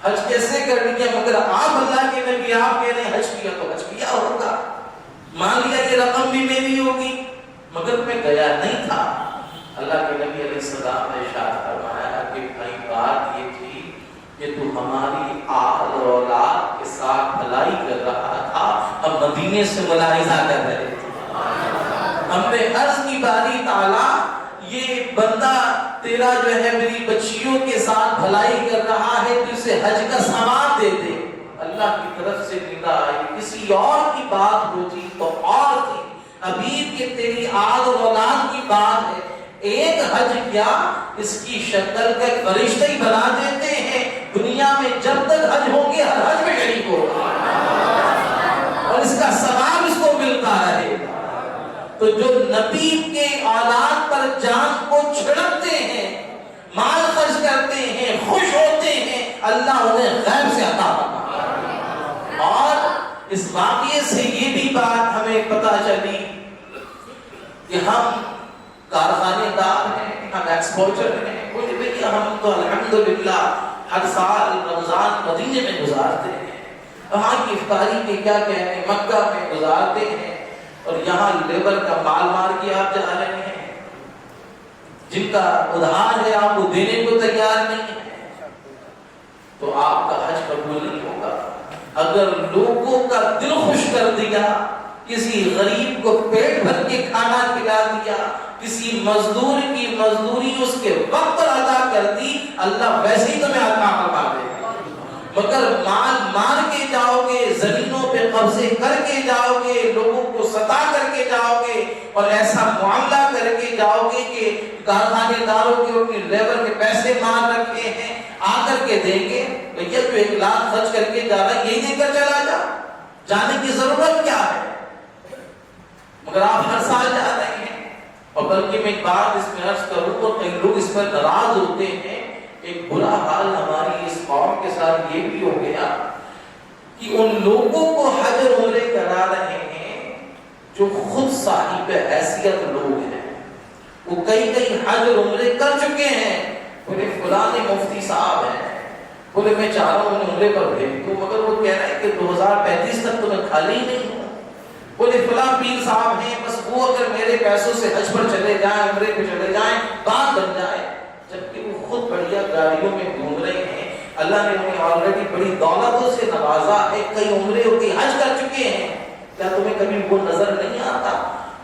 حج کیسے کر لیا؟ مگر آپ اللہ کے نبی آپ کہہ رہے ہیں حج کیا، تو حج کیا ہوگا، مان لیا یہ رقم بھی میری ہوگی، مگر میں گیا نہیں تھا۔ اللہ کے نبی علیہ السلام نے ارشاد فرمایا کہ بھائی بات یہ تھی کہ تو ہماری آل اور اولاد کے ساتھ بھلائی کر رہا تھا، اب مدینے سے ملاحظہ کر رہے تھے۔ ہم نے عرض کی باری تعالیٰ یہ بندہ تیرا جو ہے میری بچیوں کے ساتھ بھلائی کر رہا ہے تو اسے حج کا ثواب دے دے۔ اللہ کی طرف سے ندا آئی، کسی اور کی بات ہوتی تو اور تھی، ابھی کہ تیری آل اور اولاد کی بات ہے، ایک حج کیا اس کی شکل کا فرشتہ ہی بنا دیتے ہیں، دنیا میں جب تک حج ہوں گے ہر حج میں شریک ہوگا اور اس کا ثواب اس کو ملتا رہے گا۔ تو جو نبی کے اولاد پر جان کو چھڑکتے ہیں، مال خرچ کرتے ہیں، خوش ہوتے ہیں، اللہ انہیں غیب سے عطا فرماتا۔ اور اس واقعے سے یہ بھی بات ہمیں پتہ چلی کہ ہم کارخانے دار ہیں، ہم ایکسپورٹر ہیں، بولے بھئی ہم تو الحمدللہ ہر سال رمضان مدینے میں گزارتے ہیں، وہاں کی افطاری کے کیا کہنے مکہ میں گزارتے ہیں، اور یہاں لیبر کا مال مار کے آپ جا رہے ہیں، جن کا ادھار ہے آپ کو دینے کو تیار نہیں ہے، تو آپ کا حج قبول نہیں ہوگا۔ اگر لوگوں کا دل خوش کر دیا، کسی غریب کو پیٹ بھر کے کھانا کھلا دیا، کسی مزدور کی مزدوری اس کے وقت پر ادا کر دی، اللہ ویسے ہی تمہیں عطا فرما دے گا۔ مگر مال مار کے جاؤ گے، زمینوں پہ قبضے کر کے جاؤ گے، لوگوں کو ستا کر کے جاؤ گے اور ایسا معاملہ کر کے جاؤ گے کہ کارخانے داروں کے اپنی لیبر کے پیسے مار رکھے ہیں، آ کر کے دیں گے بھیا تو 1 لاکھ خرچ کر کے جا رہا ہے، یہی دے کر چلا جا، جانے کی ضرورت کیا ہے؟ مگر آپ ہر سال جا رہے ہیں۔ اور بلکہ میں ایک بات اس میں عرض کروں تو کئی لوگ اس پر ناراض ہوتے ہیں، ایک برا حال ہماری اس قوم کے ساتھ یہ بھی ہو گیا کہ ان لوگوں کو حج اور عمرے کرا رہے ہیں جو خود صاحب حیثیت لوگ ہیں، وہ کئی حج اور عمرے کر چکے ہیں، بولے فلاں مفتی صاحب ہیں، بولے میں چاہ رہا ہوں عمرے پر بھیج دوں، مگر وہ کہہ رہے ہیں کہ 2035 تک تو میں خالی ہی نہیں ہوں، بولے فلاں پیر صاحب ہیں، بس وہ اگر میرے پیسوں سے حج پر چلے جائیں، عمرے پہ چلے جائیں، بات بن جائے، جبکہ وہ خود بڑھیا گاڑیوں میں گھوم رہے ہیں، اللہ نے انہیں آلریڈی بڑی دولتوں سے نوازا ہے، کئی عمرے ہو کے حج کر چکے ہیں۔ کیا تمہیں کبھی وہ نظر نہیں آتا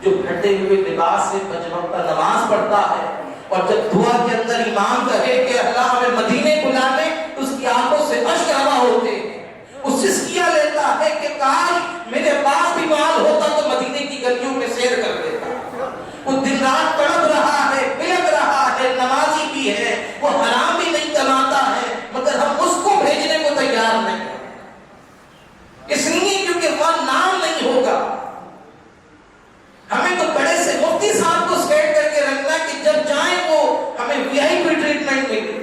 جو پھٹے ہوئے لباس سے 5 وقتہ نماز پڑھتا ہے اور جب دعا کے اندر امام کہے کہ اللہ ہمیں مدینے بلا لے تو اس کی آنکھوں سے اشک رواں ہوتے ہیں، وہ سسکیاں لیتا ہے کہ کاش میرے پاس بھی مال ہوتا تو مدینے کی گلیوں میں سیر کر دیتا، وہ دن رات تڑپ رہا ہے، بلک رہا ہے، نمازی بھی ہے، وہ حرام بھی نہیں کماتا ہے، مگر ہم اس کو بھیجنے کو تیار نہیں، اس لیے کیونکہ وہاں نام نہیں ہوگا۔ ہمیں تو بڑے سے مفتی صاحب کو سیٹ کر کے رکھنا کہ جب جائیں وہ ہمیں وی آئی پی ٹریٹمنٹ ملے،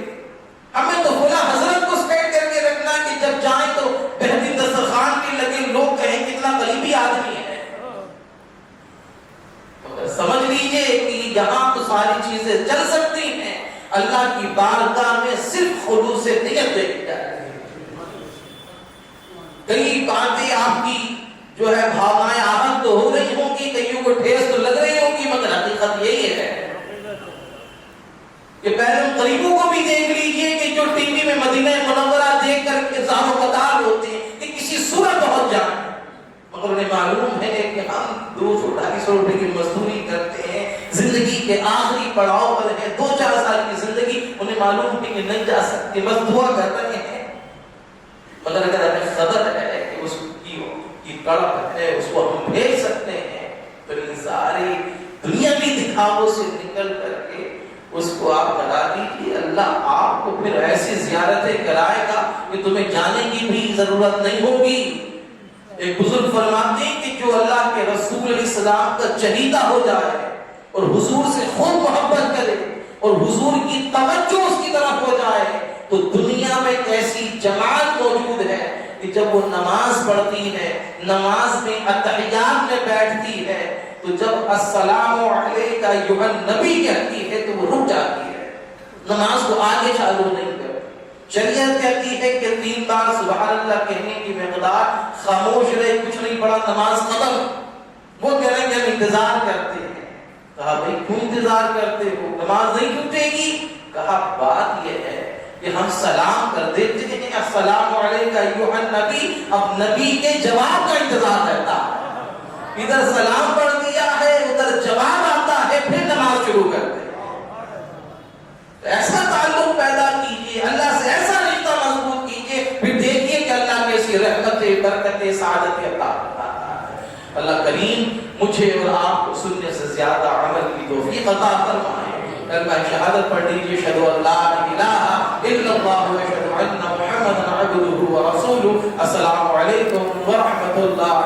ہمیں تو فلاں حضرت کو سیٹ کر کے رکھنا کہ جب جائیں تو بہترین دسترخوان کے لگے لوگ کہیں کتنا غریبی آدمی ہے۔ سمجھ لیجئے کہ یہاں تو ساری چیزیں چل سکتی ہیں، اللہ کی بارگاہ میں صرف خلوص نیت دیکھی جائے۔ کئی باتیں آپ کی جو ہے بھاونائیں آہت تو ہو رہی ہوں گی، کئیوں کو ٹھیس تو لگ رہی ہوگی، مگر حقیقت یہی ہے کہ پہلے غریبوں کو بھی دیکھ لیجئے کہ جو ٹی وی میں مدینہ منورہ دیکھ کر کے زار و قطار ہوتے ہیں کہ کسی صورت پہنچ جائیں، مگر انہیں معلوم ہے کہ ہم 200-250 روپے کی مزدوری کرتے ہیں، زندگی کے آخری پڑاؤ پر ہیں، 2-4 سال کی زندگی، انہیں معلوم ہے کہ نہیں جا سکتے، بس دعا کر رہے ہیں، مگر اگر ہمیں خبر ہے کہ اس کی تڑپ ہے، اس کو ہم بھیج سکتے ہیں، تو ان ساری دنیاوی دکھاووں سے نکل کر کے اس کو آپ کرا دیجیے، اللہ آپ کو پھر ایسی زیارتیں کرائے گا کہ تمہیں جانے کی بھی ضرورت نہیں ہوگی۔ ایک بزرگ فرماتے ہیں کہ جو اللہ کے رسول علیہ السلام کا چہیتا ہو جائے اور حضور سے خود محبت کرے اور حضور کی توجہ اس کی طرف ہو جائے تو دنیا میں ایسی جب وہ نماز پڑھتی ہے، نماز میں اتحیات میں بیٹھتی ہے، تو جب السلام علیکہ ایھا النبی کہتی ہے تو وہ رک جاتی ہے، نماز کو آگے چالو نہیں کرتی۔ شریعت کہتی ہے کہ 3 بار سبحان اللہ کہنے کی مقدار، خاموش رہے، کچھ نہیں پڑھا، نماز ختم۔ وہ کہہ رہے ہیں کہ ہم انتظار کرتے ہیں۔ کہا بھائی کیوں انتظار کرتے ہو، نماز نہیں ٹوٹے گی؟ کہا بات یہ ہے کہ ہم سلام کر دیتے ہیں السلام علیکہ ایھا النبی، اب نبی کے جواب کا انتظار کرتا ہے، ادھر سلام پڑھ دیا ہے، ادھر جواب آتا ہے، پھر نماز شروع کرتے ہیں۔ ایسا تعلق پیدا کیجئے، اللہ سے ایسا رشتہ مضبوط کیجئے، پھر دیکھیے کہ اللہ کیسی رحمتیں، برکتیں، سعادتیں عطا فرماتا ہے۔ اللہ کریم مجھے اور آپ کو سننے سے زیادہ عمل کی توفیق عطا فرمائے۔ کلمہ شہادت پڑھ لیجیے، اشہد ان لا الہ الا اللہ و اشہد ان محمدا عبدہ و رسولہ۔ السلام علیکم ورحمۃ اللہ